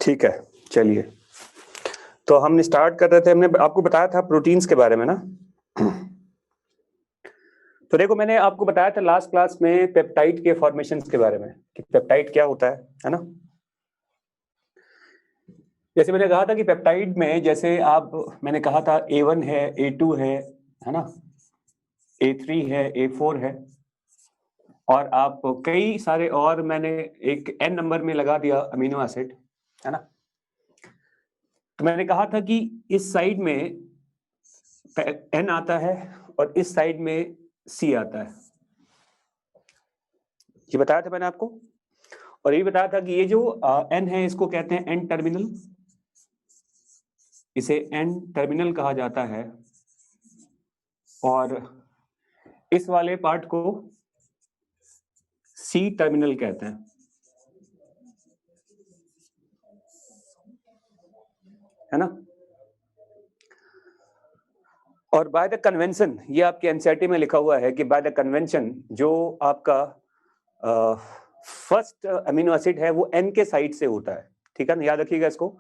ठीक है, चलिए। तो हम स्टार्ट कर रहे थे, हमने आपको बताया था प्रोटीन्स के बारे में ना। तो देखो, मैंने आपको बताया था लास्ट क्लास में पेप्टाइड के फॉर्मेशंस के बारे में कि पेप्टाइड क्या होता है ना। जैसे मैंने कहा था कि पेप्टाइड में जैसे मैंने कहा था A1 है, A2 है ना, A3 है, A4 है, और आप कई सारे और मैंने एक N नंबर में लगा दिया अमीनो एसिड, है ना। तो मैंने कहा था कि इस साइड में N आता है और इस साइड में C आता है, ये बताया था मैंने आपको। और ये बताया था कि ये जो N है इसको कहते हैं N टर्मिनल, इसे N टर्मिनल कहा जाता है, और इस वाले पार्ट को C टर्मिनल कहते हैं, है ना। और बाय द कन्वेंशन, ये आपके एनसीईआरटी में लिखा हुआ है कि बाय द कन्वेंशन जो आपका फर्स्ट अमीनो एसिड है वो N के साइड से होता है, ठीक है ना, याद रखिएगा इसको।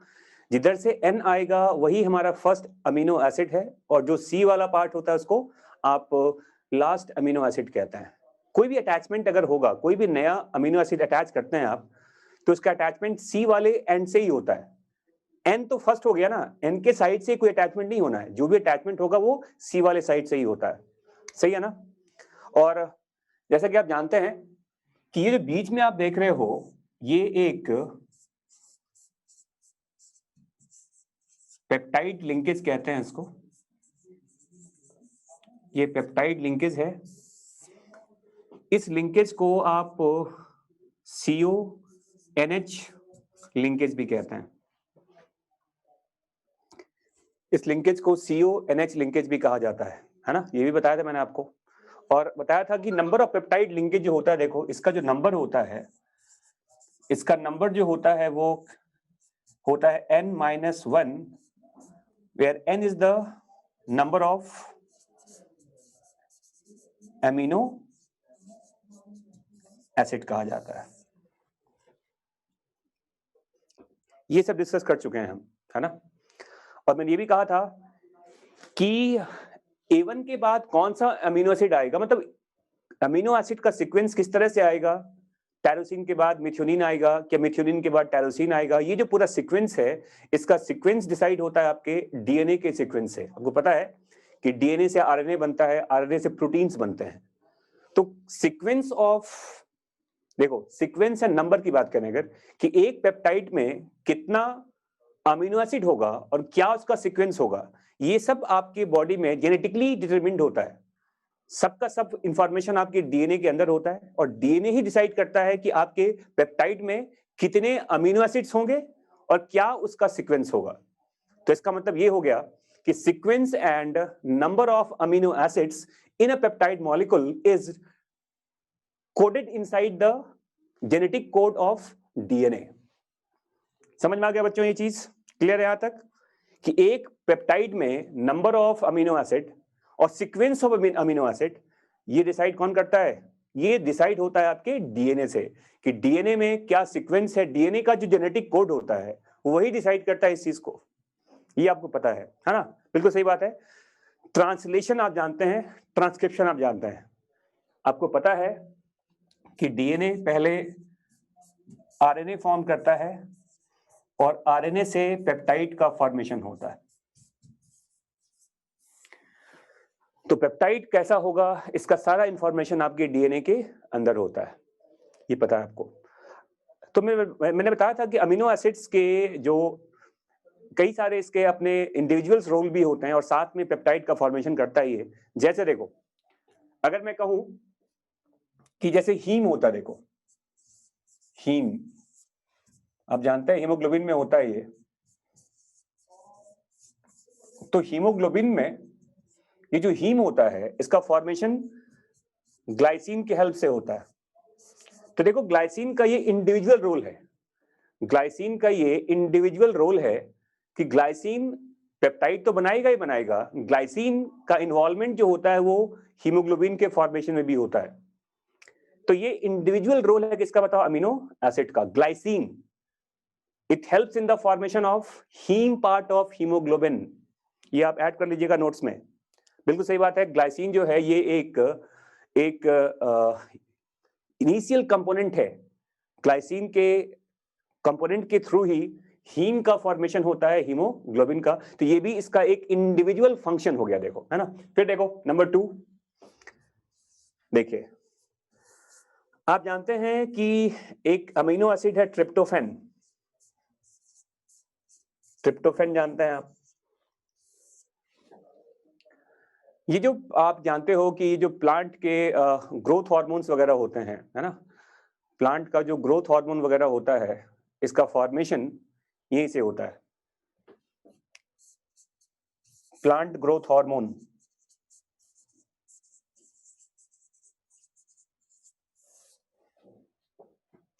जिधर से N आएगा वही हमारा फर्स्ट अमीनो एसिड है, और जो C वाला पार्ट होता है उसको आप लास्ट अमीनो एसिड कहते हैं। कोई भी अटैचमेंट अगर होगा, कोई भी नया अमीनो एसिड अटैच करते हैं आप, तो उसका अटैचमेंट C वाले एंड से ही होता है। N तो फर्स्ट हो गया ना, N के साइड से कोई अटैचमेंट नहीं होना है, जो भी अटैचमेंट होगा वो C वाले साइड से ही होता है, सही है ना। और जैसा कि आप जानते हैं कि ये जो बीच में आप देख रहे हो, ये एक पेप्टाइड लिंकेज कहते हैं इसको, ये पेप्टाइड लिंकेज है। इस लिंकेज को आप CONH लिंकेज भी कहते हैं, इस लिंकेज को CONH लिंकेज भी कहा जाता है ना, ये भी बताया था मैंने आपको। और बताया था कि नंबर ऑफ पेप्टाइड लिंकेज जो होता है, देखो इसका जो नंबर होता है, इसका नंबर जो होता है वो होता है N-1, where N is the number of amino acid कहा जाता है। ये सब डिस्कस कर चुके हैं हम, है ना। और मैंने ये भी कहा था कि A1 के बाद कौन सा अमीनो एसिड आएगा, मतलब अमीनो एसिड का सीक्वेंस किस तरह से आएगा। टायरोसिन के बाद मिथ्योनिन आएगा, क्या मिथ्योनिन के बाद टायरोसिन आएगा, ये जो पूरा सीक्वेंस है, इसका सीक्वेंस डिसाइड होता है आपके डीएनए के सीक्वेंस से। आपको पता है कि डीएनए से आरएनए बनता है, आरएनए से प्रोटीन्स बनते हैं। तो सीक्वेंस ऑफ, देखो सीक्वेंस एंड नंबर की बात करें अगर, कि एक पेप्टाइड में कितना अमीनो एसिड होगा और क्या उसका सीक्वेंस होगा, ये सब आपके बॉडी में जेनेटिकली डिटरमिन्ड होता है। सबका सब इंफॉर्मेशन आपके डीएनए के अंदर होता है, और डीएनए ही डिसाइड करता है कि आपके पेप्टाइड में कितने अमीनो एसिड्स होंगे और क्या उसका सीक्वेंस होगा। तो इसका मतलब ये हो गया कि sequence and number of amino acids in a peptide molecule is coded inside the genetic code of DNA. समझ में आ गया बच्चों ये चीज? क्लियर है यहां तक कि एक पेप्टाइड में नंबर ऑफ अमीनो एसिड और सीक्वेंस ऑफ अमीनो एसिड ये डिसाइड कौन करता है? ये डिसाइड होता है आपके डीएनए से, कि डीएनए में क्या सीक्वेंस है। डीएनए का जो जेनेटिक कोड होता है वही डिसाइड करता है इस चीज को, ये आपको पता है ना। बिल्कुल सही बात है। ट्रांसलेशन आप जानते हैं, ट्रांसक्रिप्शन आप जानते हैं। आपको पता है कि डीएनए पहले आरएनए फॉर्म करता है और आरएनए से पेप्टाइड का फॉर्मेशन होता है। तो पेप्टाइड कैसा होगा, इसका सारा इंफॉर्मेशन आपके डीएनए के अंदर होता है, ये पता है आपको। तो मैंने बताया था कि अमीनो एसिड्स के जो कई सारे इसके अपने इंडिविजुअल्स रोल भी होते हैं, और साथ में पेप्टाइड का फॉर्मेशन करता ही है। जैसे देखो, अगर मैं कहूं कि जैसे हीम होता है, देखो हीम आप जानते हैं हीमोग्लोबिन में होता है ये। तो हीमोग्लोबिन में ये जो हीम होता है इसका फॉर्मेशन ग्लाइसिन के हेल्प से होता है। तो देखो ग्लाइसिन का ये इंडिविजुअल रोल है, ग्लाइसिन का ये इंडिविजुअल रोल है कि ग्लाइसिन पेप्टाइड तो बनाएगा ही बनाएगा, ग्लाइसिन का इन्वॉल्वमेंट जो होता है वो हीमोग्लोबिन के फॉर्मेशन में भी होता है। तो ये इंडिविजुअल रोल है किसका बताओ? अमीनो एसिड का, glycine. It helps in the formation of heme part of haemoglobin. ये आप ऐड कर लीजिएगा नोट्स में। बिल्कुल सही बात है, ग्लाइसिन जो है ये एक इनिशियल कंपोनेंट है। ग्लाइसिन के कंपोनेंट के थ्रू ही हीम का फॉर्मेशन होता है, हीमोग्लोबिन का। तो ये भी इसका एक इंडिविजुअल फंक्शन हो गया, देखो, है ना। फिर देखो नंबर 2, देखिए आप जानते हैं कि एक अमीनो एसिड है ट्रिप्टोफैन। ट्रिप्टोफैन जानते हैं आप? ये जो आप जानते हो कि जो प्लांट के ग्रोथ हार्मोन्स वगैरह होते हैं, है ना, प्लांट का जो ग्रोथ हार्मोन वगैरह होता है, इसका फॉर्मेशन यहीं से होता है। प्लांट ग्रोथ हार्मोन,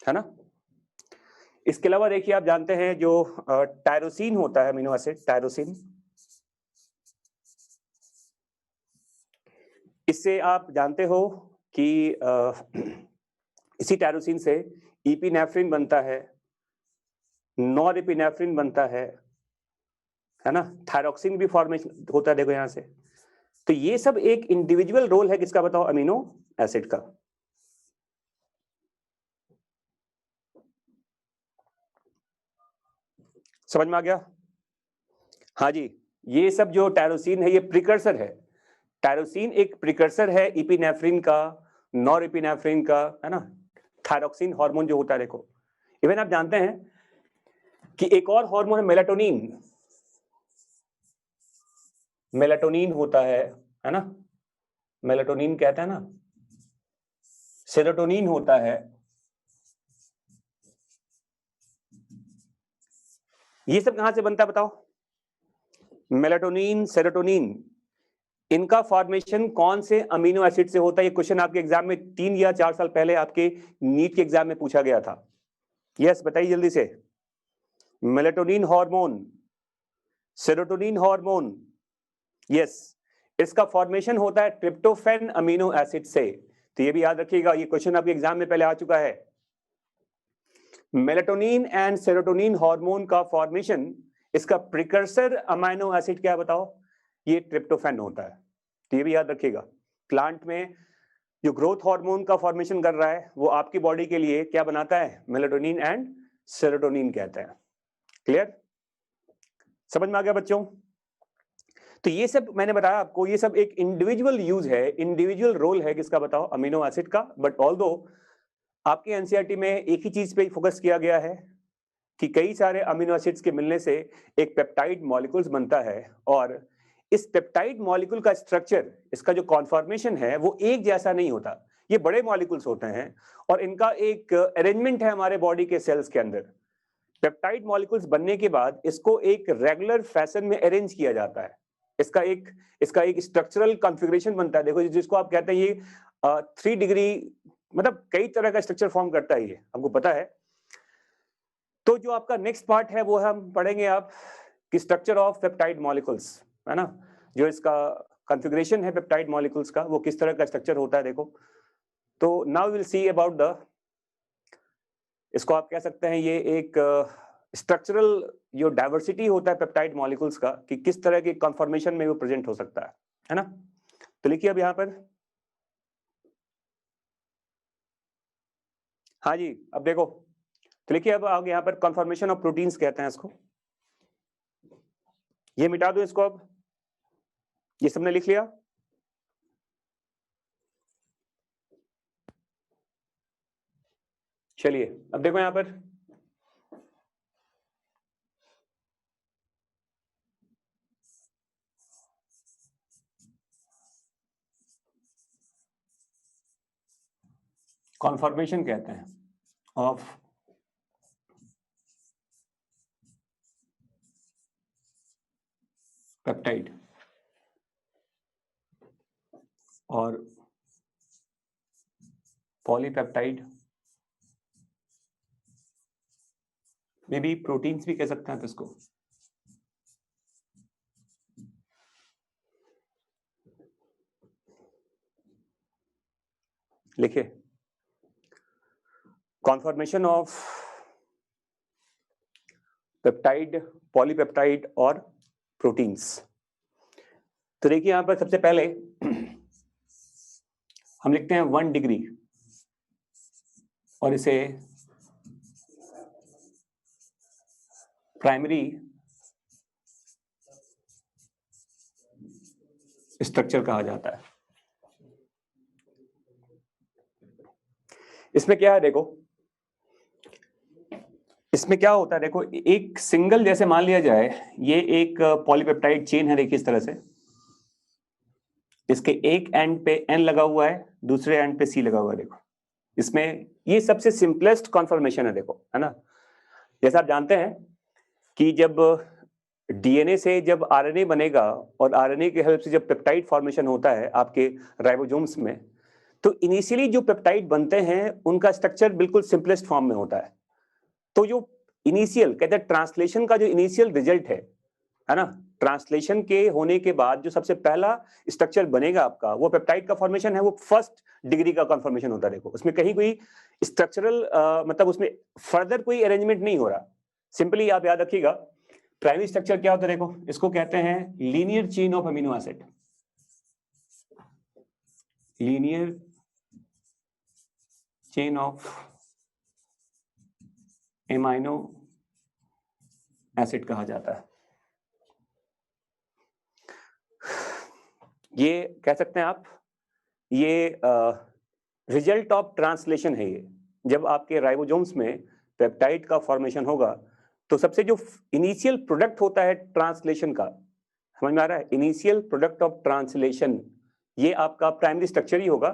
है ना। इसके अलावा देखिए आप जानते हैं जो टायरोसिन होता है, अमीनो एसिड टायरोसिन, इससे आप जानते हो कि इसी टायरोसिन से इपिनेफ्रिन बनता है, नॉर एपिनेफ्रिन बनता है ना, थायरोक्सिन भी फॉर्मेशन होता है, देखो यहां से। तो ये सब एक इंडिविजुअल रोल है किसका, बताओ, अमीनो एसिड का। समझ में आ गया? हाँ जी, ये सब जो टायरोसिन है ये प्रिकर्सर है। टायरोसिन एक प्रिकर्सर है इपिनेफ्रिन का, नॉर एपिनेफ्रिन का, है ना, थायरोक्सिन हार्मोन जो होता है, देखो। इवन आप जानते हैं कि एक और हार्मोन है मेलाटोनिन। मेलाटोनिन होता है ना, मेलाटोनिन कहते हैं ना, सेरोटोनिन होता है। ये सब कहां से बनता है बताओ? मेलाटोनिन, सेरोटोनिन, इनका फॉर्मेशन कौन से अमीनो एसिड से होता है? ये क्वेश्चन आपके एग्जाम में 3 या 4 साल पहले आपके नीट के एग्जाम में पूछा गया था। यस, बताइए जल्दी से। Melatonin hormone, serotonin hormone, yes, इसका फॉर्मेशन होता है ट्रिप्टोफैन अमीनो एसिड से। तो ये भी याद रखिएगा, ये क्वेश्चन आपके एग्जाम में पहले आ चुका है। मेलाटोनिन एंड सेरोटोनिन हार्मोन का फॉर्मेशन, इसका प्रिकर्सर अमीनो एसिड क्या है बताओ? ये ट्रिप्टोफैन होता है। तो ये भी याद रखिएगा, प्लांट में जो ग्रोथ हार्मोन का फॉर्मेशन कर रहा है वो आपकी बॉडी के लिए क्या बनाता है? मेलाटोनिन एंड सेरोटोनिन कहते हैं। क्लियर? समझ में आ गया बच्चों? तो ये सब मैंने बताया आपको, ये सब एक इंडिविजुअल यूज है, इंडिविजुअल रोल है किसका बताओ? अमीनो एसिड का। बट ऑल्दो आपके एनसीईआरटी में एक ही चीज पे फोकस किया गया है कि कई सारे अमीनो एसिड्स के मिलने से एक पेप्टाइड मॉलिक्यूल्स बनता है, और इस पेप्टाइड मॉलिक्यूल का स्ट्रक्चर, इसका जो कॉन्फॉर्मेशन है वो एक जैसा नहीं होता। ये बड़े मॉलिक्यूल्स होते हैं और इनका एक अरेंजमेंट है हमारे बॉडी के सेल्स के अंदर। पेप्टाइड मॉलिक्यूल्स बनने के बाद इसको एक रेगुलर फैशन में अरेंज किया जाता है। इसका एक स्ट्रक्चरल कॉन्फ़िगरेशन बनता है, देखो, जिसको आप कहते हैं ये 3 डिग्री, मतलब कई तरह का स्ट्रक्चर फॉर्म करता है, ये हमको पता है। तो जो आपका नेक्स्ट पार्ट है वो हम पढ़ेंगे आप कि स्ट्रक्चर ऑफ पेप्टाइड मॉलिक्यूल्स, है ना, जो इसका कॉन्फ़िगरेशन है पेप्टाइड मॉलिक्यूल्स का, वो किस तरह का स्ट्रक्चर होता है, देखो। तो now will see about the, इसको आप कह सकते हैं ये एक स्ट्रक्चरल जो डाइवर्सिटी होता है पेप्टाइड मॉलिक्यूल्स का, कि किस तरह के कॉन्फॉर्मेशन में वो प्रेजेंट हो सकता है ना। तो लिखिए अब यहां पर, हाँ जी, अब देखो, तो लिखिए अब आगे यहां पर कॉन्फॉर्मेशन ऑफ प्रोटीन्स कहते हैं इसको। ये मिटा दो इसको अब, ये सबने लिख लिया? चलिए अब देखो यहां पर, कॉन्फॉर्मेशन कहते हैं ऑफ पेप्टाइड, और पॉलीपेप्टाइड में भी प्रोटीन्स भी कह सकते हैं आप इसको। लिखिए, कॉन्फॉर्मेशन ऑफ पेप्टाइड, पॉलीपेप्टाइड और प्रोटीन्स। तो देखिए यहां पर सबसे पहले हम लिखते हैं 1 डिग्री और इसे प्राइमरी स्ट्रक्चर कहा जाता है। इसमें क्या है देखो, इसमें क्या होता है देखो, एक सिंगल, जैसे मान लिया जाए ये एक पॉलीपेप्टाइड चेन है, देखिए इस तरह से, इसके एक एंड पे N लगा हुआ है, दूसरे एंड पे C लगा हुआ है। देखो इसमें ये सबसे सिंपलेस्ट कॉन्फर्मेशन है, देखो है ना। जैसा आप जानते हैं कि जब डीएनए से जब आरएनए बनेगा और आरएनए की हेल्प से जब पेप्टाइड फॉर्मेशन होता है आपके राइबोसोम्स में, तो इनिशियली जो पेप्टाइड बनते हैं उनका स्ट्रक्चर बिल्कुल सिंपलेस्ट फॉर्म में होता है। तो जो इनिशियल कहते हैं ट्रांसलेशन का जो इनिशियल रिजल्ट है ना, ट्रांसलेशन के होने के बाद जो सबसे पहला स्ट्रक्चर बनेगा आपका, वो पेप्टाइड का फॉर्मेशन है, वो फर्स्ट डिग्री का कन्फर्मेशन होता है। देखो उसमें कहीं कोई स्ट्रक्चरल मतलब उसमें फर्दर कोई अरेंजमेंट नहीं हो रहा। सिंपली आप याद रखिएगा, प्राइमरी स्ट्रक्चर क्या होता है, देखो इसको कहते हैं linear chain of amino acid. Linear chain of amino acid कहा जाता है। ये कह सकते हैं आप, ये रिजल्ट ऑफ ट्रांसलेशन है। ये जब आपके राइबोसोम्स में पेप्टाइड का फॉर्मेशन होगा तो सबसे जो इनिशियल प्रोडक्ट होता है ट्रांसलेशन का, समझ में आ रहा है, इनिशियल प्रोडक्ट ऑफ ट्रांसलेशन, ये आपका प्राइमरी स्ट्रक्चर ही होगा।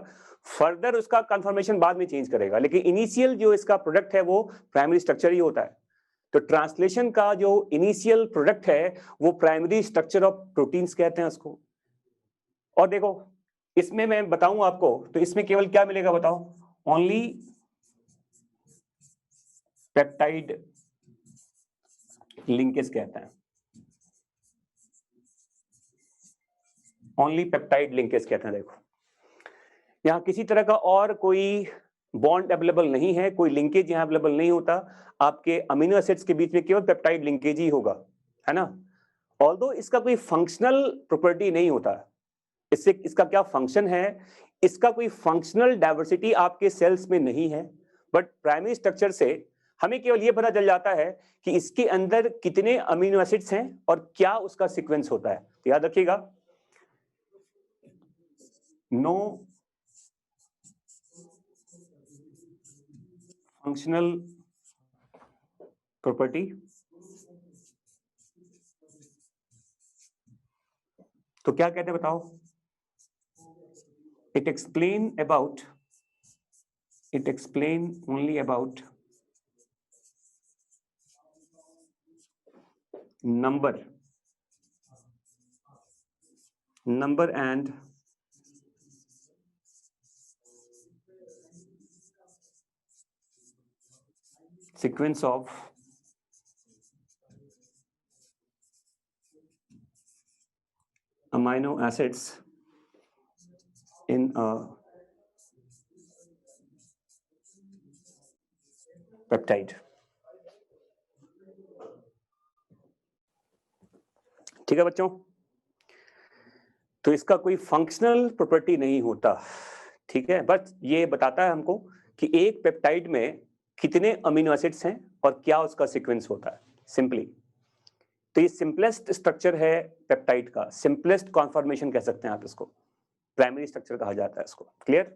फर्दर उसका कन्फर्मेशन बाद में चेंज करेगा, लेकिन इनिशियल जो इसका प्रोडक्ट है वो प्राइमरी स्ट्रक्चर ही होता है। तो ट्रांसलेशन का जो इनिशियल प्रोडक्ट है वो प्राइमरी स्ट्रक्चर ऑफ प्रोटीन्स कहते हैं उसको। और देखो इसमें मैं बताऊं आपको, तो इसमें केवल क्या मिलेगा बताओ, ओनली पेप्टाइड लिंकेज कहते हैं, ओनली पेप्टाइड लिंकेज कहते हैं। देखो यहां किसी तरह का और कोई बॉन्ड अवेलेबल नहीं है, कोई लिंकेज यहां अवेलेबल नहीं होता। आपके अमीनो एसिड्स के बीच में केवल पेप्टाइड लिंकेज ही होगा, है ना। ऑल्दो इसका कोई फंक्शनल प्रॉपर्टी नहीं होता, इससे इसका क्या फंक्शन है, इसका कोई फंक्शनल डाइवर्सिटी आपके सेल्स में नहीं है, बट प्राइमरी स्ट्रक्चर से हमें केवल यह पता चल जाता है कि इसके अंदर कितने अमीनो एसिड्स हैं और क्या उसका सीक्वेंस होता है। तो याद रखिएगा, नो फंक्शनल प्रॉपर्टी, तो क्या कहते हैं बताओ, it explain only about number and sequence of amino acids in a peptide. ठीक है बच्चों, तो इसका कोई फंक्शनल प्रॉपर्टी नहीं होता, ठीक है, बस ये बताता है हमको कि एक पेप्टाइड में कितने अमीनो एसिड्स हैं और क्या उसका सीक्वेंस होता है, सिंपली। तो ये सिंपलेस्ट स्ट्रक्चर है पेप्टाइड का, सिंपलेस्ट कॉन्फॉर्मेशन कह सकते हैं आप इसको, प्राइमरी स्ट्रक्चर कहा जाता है इसको। क्लियर?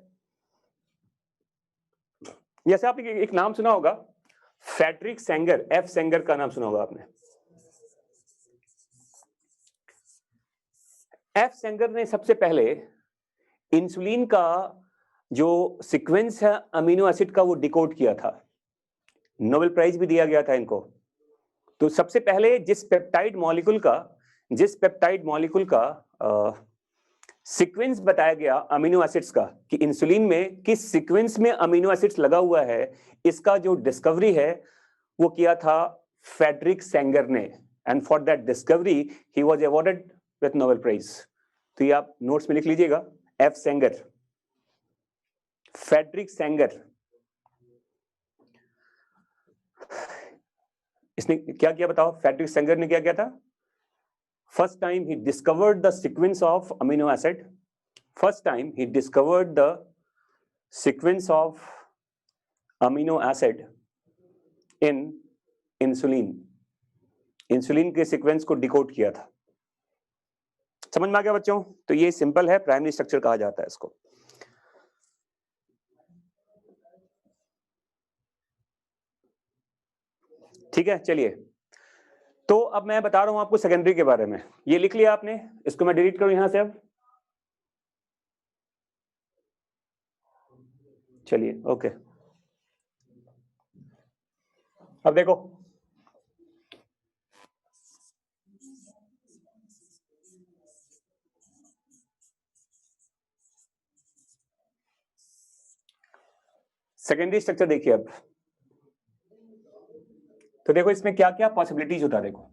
जैसे आपने एक नाम सुना होगा, फ्रेडरिक सेंगर, एफ सेंगर का नाम सुना होगा आपने। एफ सेंगर ने सबसे पहले इंसुलिन का जो सीक्वेंस है अमीनो एसिड का वो डिकोड किया था, नोबेल प्राइज भी दिया गया था इनको। तो सबसे पहले जिस पेप्टाइड मॉलिक्यूल का सीक्वेंस बताया गया अमीनो एसिड्स का कि इंसुलिन में किस सीक्वेंस में अमीनो एसिड्स लगा हुआ है, इसका जो डिस्कवरी है वो किया था फ्रेडरिक सेंगर ने, and for that discovery he was awarded with Nobel prize. तो ये आप नोट्स में लिख लीजिएगा, एफ सेंगर, फ्रेडरिक सेंगर। इसने क्या किया बताओ? फ्रेडरिक सेंगर ने क्या किया था? First time he discovered the sequence of amino acid, first time he discovered the sequence of amino acid in insulin, insulin के सीक्वेंस को डिकोड किया था। समझ में आ गया बच्चों? तो ये सिंपल है, प्राइमरी स्ट्रक्चर कहा जाता है इसको। ठीक है, चलिए। तो अब मैं बता रहा हूं आपको सेकेंडरी के बारे में। ये लिख लिया आपने, इसको मैं डिलीट करूं यहां से अब? चलिए, ओके। अब देखो, सेकेंडरी स्ट्रक्चर देखिए अब। तो देखो इसमें क्या क्या पॉसिबिलिटीज होता है, देखो।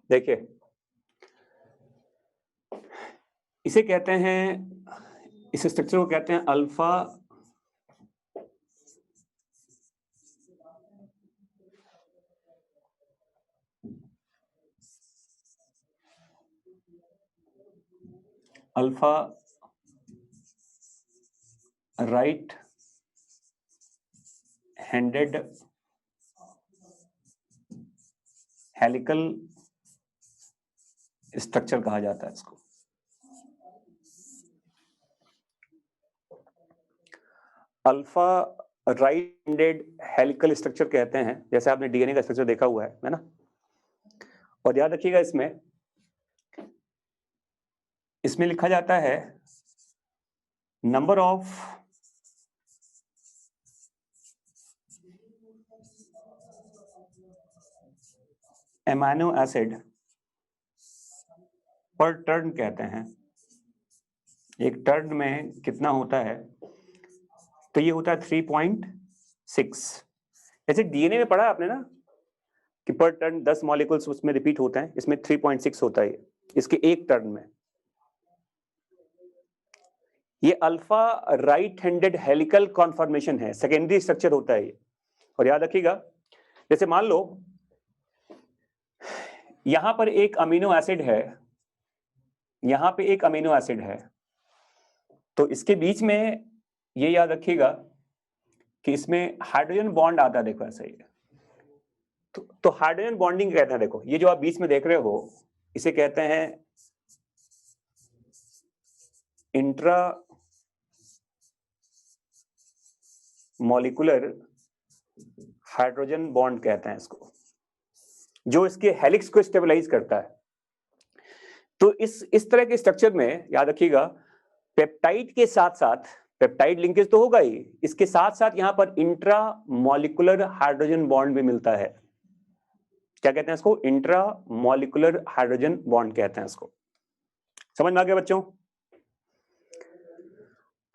देखिए, इसे कहते हैं, इस स्ट्रक्चर को कहते हैं alpha alpha right handed helical structure कहा जाता है इसको। Alpha right handed helical structure कहते हैं, जैसे आपने डीएनए का स्ट्रक्चर देखा हुआ है ना। और याद रखिएगा, इसमें लिखा जाता है नंबर ऑफ एमाइनो एसिड पर टर्न कहते हैं। एक टर्न में कितना होता है? तो ये होता है 3.6। जैसे डीएनए में पढ़ा आपने ना कि पर टर्न 10 मॉलिक्यूल्स उसमें रिपीट होते हैं, इसमें 3.6 होता है इसके एक टर्न में। ये alpha right handed helical conformation है, सेकेंडरी स्ट्रक्चर होता है ये। और याद रखिएगा, जैसे मान लो यहां पर एक अमीनो एसिड है, यहां पे एक अमीनो एसिड है, तो इसके बीच में ये याद रखिएगा कि इसमें हाइड्रोजन बॉन्ड आता है। देखो ऐसा ही है, तो हाइड्रोजन बॉन्डिंग कहते हैं। देखो ये जो आप बीच में देख रहे हो, इसे कहते हैं इंट्रा मॉलिक्यूलर हाइड्रोजन बॉन्ड कहते हैं इसको, जो इसके हेलिक्स को स्टेबलाइज करता है। तो इस तरह के स्ट्रक्चर में याद रखिएगा, पेप्टाइड के साथ साथ, पेप्टाइड लिंकेज तो होगा ही, इसके साथ साथ यहां पर इंट्रा मॉलिक्यूलर हाइड्रोजन बॉन्ड भी मिलता है। क्या कहते हैं इसको? इंट्रा मॉलिक्यूलर हाइड्रोजन बॉन्ड कहते हैं इसको। समझ में आ गया बच्चों?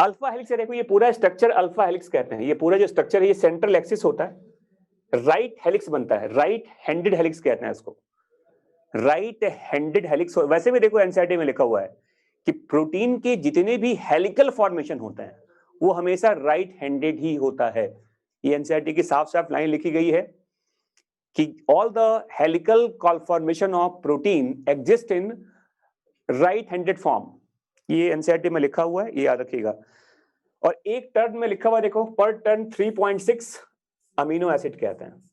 अल्फा हेलिक्स, देखो ये पूरा स्ट्रक्चर अल्फा हेलिक्स कहते हैं। ये पूरा जो स्ट्रक्चर है, ये सेंट्रल एक्सिस होता है, राइट हेलिक्स बनता है, राइट हैंडेड हेलिक्स कहते हैं इसको, राइट हैंडेड हेलिक्स। वैसे भी देखो एनसीईआरटी में लिखा हुआ है कि प्रोटीन के जितने भी हेलिकल फॉर्मेशन होते हैं वो हमेशा राइट हैंडेड ही होता है। ये एनसीईआरटी की साफ साफ लाइन लिखी गई है कि all the helical conformation of protein exist in right handed form. ये एनसीईआरटी में लिखा हुआ है, ये याद रखिएगा। और एक टर्न में लिखा हुआ देखो, पर टर्न 3.6 अमीनो एसिड कहते हैं।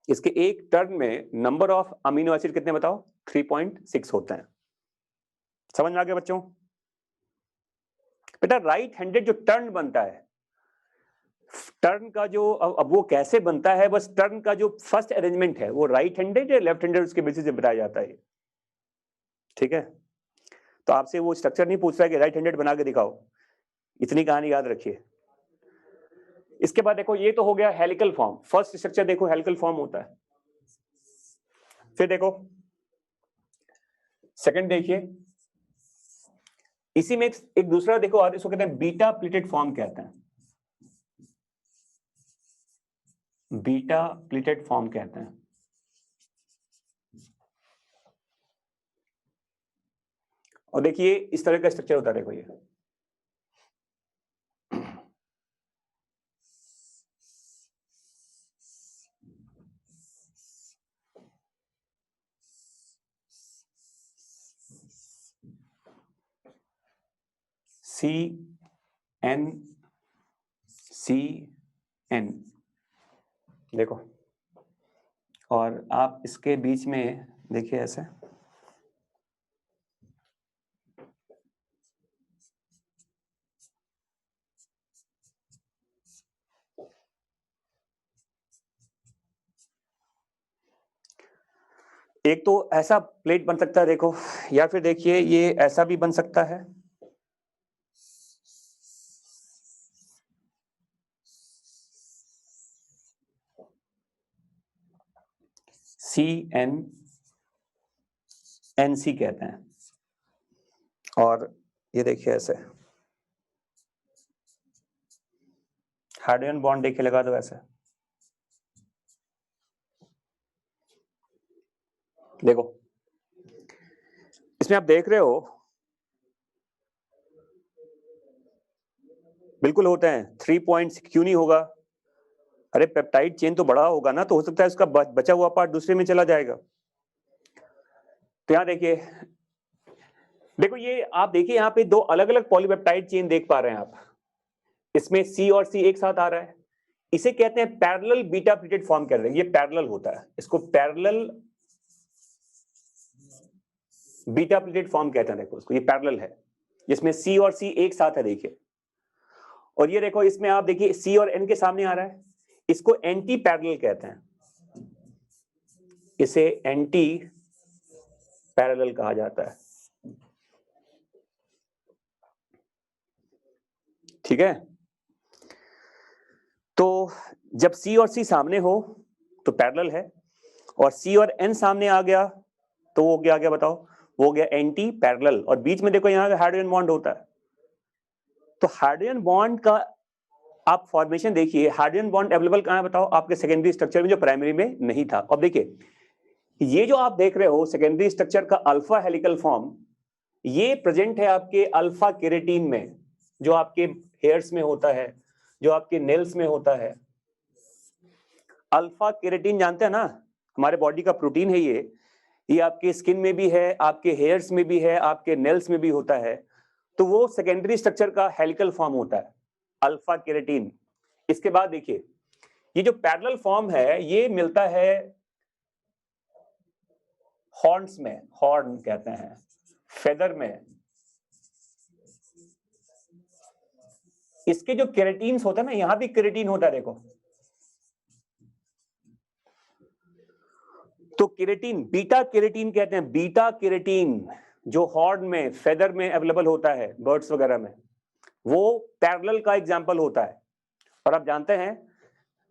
इसके एक टर्न में नंबर ऑफ अमीनो एसिड कितने बताओ? 3.6 होते हैं। समझ में आ गया बच्चों? बेटा राइट हैंडेड जो टर्न बनता है, टर्न का जो अब वो कैसे बनता है, बस टर्न का जो फर्स्ट अरेंजमेंट है वो राइट हैंडेड या लेफ्ट हैंडेड, उसके बेसिस पे बताया जाता है। ठीक है, तो आपसे वो स्ट्रक्चर नहीं पूछ रहा है कि राइट हैंडेड बना के दिखाओ, इतनी कहानी याद रखिए। इसके बाद देखो ये तो हो गया हेलिकल फॉर्म, फर्स्ट स्ट्रक्चर देखो हेलिकल फॉर्म होता है। फिर देखो सेकंड देखिए, इसी में एक दूसरा देखो और इसको कहते हैं बीटा प्लीटेड फॉर्म कहते हैं, बीटा प्लीटेड फॉर्म कहते हैं। और देखिए इस तरह का स्ट्रक्चर होता है, देखो ये CN देखो, और आप इसके बीच में देखिए ऐसे एक तो ऐसा प्लेट बन सकता है देखो, या फिर देखिए ये ऐसा भी बन सकता है, CNNC कहते हैं। और ये देखिए ऐसे हाइड्रोजन बॉन्ड देखिए लगा दो ऐसे, देखो इसमें आप देख रहे हो बिल्कुल होते हैं 3 पॉइंट्स, क्यों नहीं होगा? अरे पेप्टाइड चेन तो बड़ा होगा ना, तो हो सकता है उसका बचा हुआ पार्ट दूसरे में चला जाएगा। तो यहां देखिए, देखो ये आप देखिए यहां पे दो अलग अलग पॉलीपेप्टाइड चेन देख पा रहे हैं आप, इसमें C और C एक साथ आ रहा है, इसे कहते हैं पैरेलल बीटा प्लीटेड फॉर्म कहते हैं। ये पैरेलल होता है, इसको पैरेलल बीटा प्लीटेड फॉर्म कहते हैं। देखो इसको, ये पैरेलल है जिसमें C और C एक साथ है, देखिए। और ये देखो इसमें आप देखिए C और N के सामने आ रहा है, इसको एंटी पैरेलल कहते हैं, इसे एंटी पैरेलल कहा जाता है, ठीक है। तो जब C और C सामने हो तो पैरेलल है, और C और N सामने आ गया तो वो क्या आ गया बताओ? वो हो गया एंटी पैरेलल। और बीच में देखो यहाँ हाइड्रोजन बॉन्ड होता है, तो हाइड्रोजन बॉन्ड का आप फॉर्मेशन देखिए, हाइड्रोजन बॉन्ड अवेलेबल कहां है बताओ? आपके सेकेंडरी स्ट्रक्चर में, जो प्राइमरी में नहीं था। अब देखिए ये जो आप देख रहे हो सेकेंडरी स्ट्रक्चर का अल्फा हेलिकल फॉर्म, ये प्रेजेंट है आपके अल्फा केराटिन में, जो आपके हेयर्स में होता है, जो आपके नेल्स में होता है। अल्फा केराटिन जानते हैं ना, हमारे बॉडी का प्रोटीन है ये आपके स्किन में भी है, आपके हेयर्स में भी है, आपके नेल्स में भी होता है। तो वो सेकेंडरी स्ट्रक्चर का हेलिकल फॉर्म होता है, अल्फा केराटिन। इसके बाद देखिए ये जो पैरेलल फॉर्म है ये मिलता है हॉर्न्स में, हॉर्न कहते हैं, फेदर में। इसके जो केराटिन्स होता है ना, यहां भी केराटिन होता है देखो, तो केराटिन बीटा केराटिन कहते हैं, बीटा केराटिन जो हॉर्न में, फेदर में अवेलेबल होता है बर्ड्स वगैरह में, वो पैरेलल का एग्जांपल होता है। और आप जानते हैं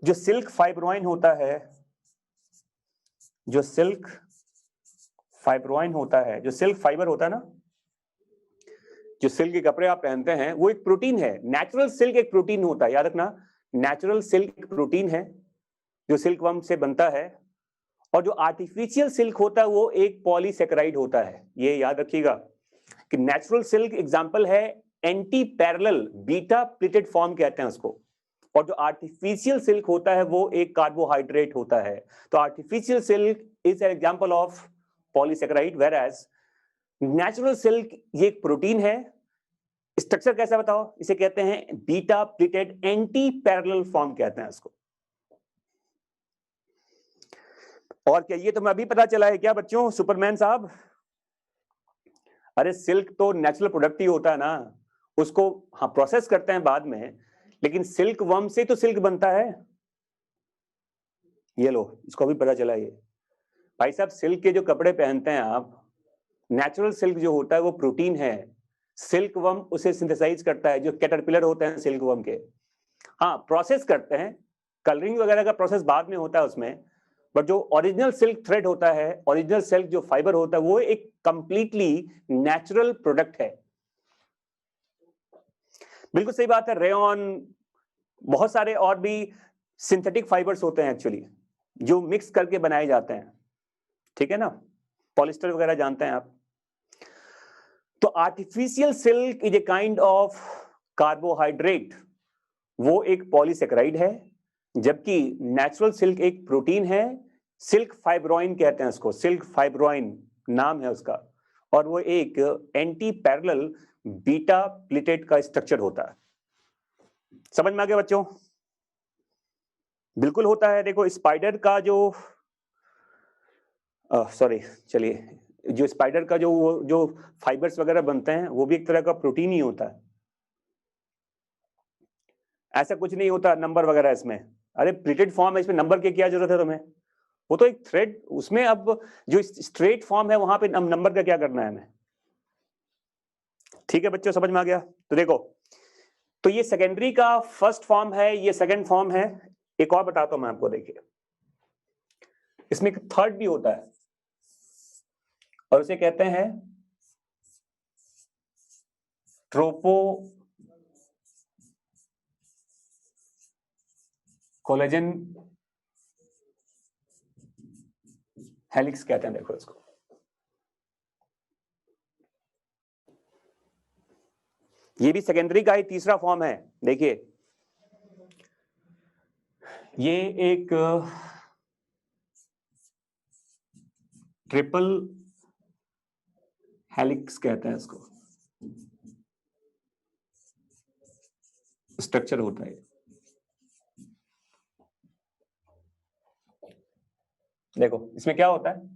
जो सिल्क फाइब्रोइन होता है, जो सिल्क फाइब्रोइन होता है, जो सिल्क फाइबर होता है ना, जो सिल्क के कपड़े आप पहनते हैं, वो एक प्रोटीन है। नेचुरल सिल्क एक प्रोटीन होता है, याद रखना, नेचुरल सिल्क एक प्रोटीन है जो सिल्क वर्म से बनता है। और जो आर्टिफिशियल सिल्क होता है वो एक पॉलीसेकेराइड होता है। ये याद रखिएगा कि नेचुरल सिल्क एग्जांपल है anti parallel beta pleated form कहते हैं उसको, और जो आर्टिफिशियल सिल्क होता है वो एक कार्बोहाइड्रेट होता है। तो artificial silk is an example of polysaccharide, whereas natural silk ये एक प्रोटीन है। स्ट्रक्चर कैसा बताओ? इसे कहते हैं beta pleated anti parallel form कहते हैं इसको। और क्या ये तुम्हें अभी पता चला है क्या बच्चों, सुपरमैन साहब? अरे सिल्क तो नेचुरल प्रोडक्ट ही होता है ना, उसको हाँ प्रोसेस करते हैं बाद में, लेकिन सिल्क वर्म से तो सिल्क बनता है। ये लो, इसको अभी पता चला। ये भाई साहब सिल्क के जो कपड़े पहनते हैं आप, नेचुरल सिल्क जो होता है वो प्रोटीन है, सिल्क वर्म उसे सिंथेसाइज करता है, जो कैटरपिलर होते हैं सिल्क वर्म के। हाँ, प्रोसेस करते हैं, कलरिंग वगैरह का प्रोसेस बाद में होता है उसमें, बट जो ओरिजिनल सिल्क थ्रेड होता है, ओरिजिनल सिल्क जो फाइबर होता है, वो एक कंप्लीटली नेचुरल प्रोडक्ट है। बिल्कुल सही बात है। रेयॉन, बहुत सारे और भी सिंथेटिक फाइबर्स होते हैं एक्चुअली, जो मिक्स करके बनाए जाते हैं, ठीक है ना। पॉलिस्टर वगैरह जानते हैं आप। तो artificial silk is a kind of carbohydrate, वो एक पॉलीसेकेराइड है, जबकि नेचुरल सिल्क एक प्रोटीन है। सिल्क फाइब्रोइन कहते हैं उसको, सिल्क फाइब्रोइन नाम है उसका, और वो एक एंटी पैरेलल बीटा प्लेटेड का स्ट्रक्चर होता है। समझ में आ गया बच्चों? बिल्कुल होता है। देखो स्पाइडर का जो सॉरी चलिए, जो स्पाइडर का जो फाइबर्स वगैरह बनते हैं, वो भी एक तरह का प्रोटीन ही होता है। ऐसा कुछ नहीं होता नंबर वगैरह इसमें। अरे प्लेटेड फॉर्म है, इसमें नंबर की क्या जरूरत है तुम्हें? वो तो एक थ्रेड, उसमें अब जो स्ट्रेट फॉर्म है वहां पे नंबर का क्या करना है हमें? ठीक है बच्चों, समझ में आ गया? तो देखो, तो ये सेकेंडरी का फर्स्ट फॉर्म है, ये सेकेंड फॉर्म है। एक और बताता हूं मैं आपको, देखिए इसमें एक थर्ड भी होता है, और उसे कहते हैं ट्रोपो कोलेजन हेलिक्स कहते हैं। देखो इसको, ये भी सेकेंडरी का ही तीसरा फॉर्म है। देखिए ये एक ट्रिपल हेलिक्स कहते हैं इसको, स्ट्रक्चर होता है। देखो इसमें क्या होता है,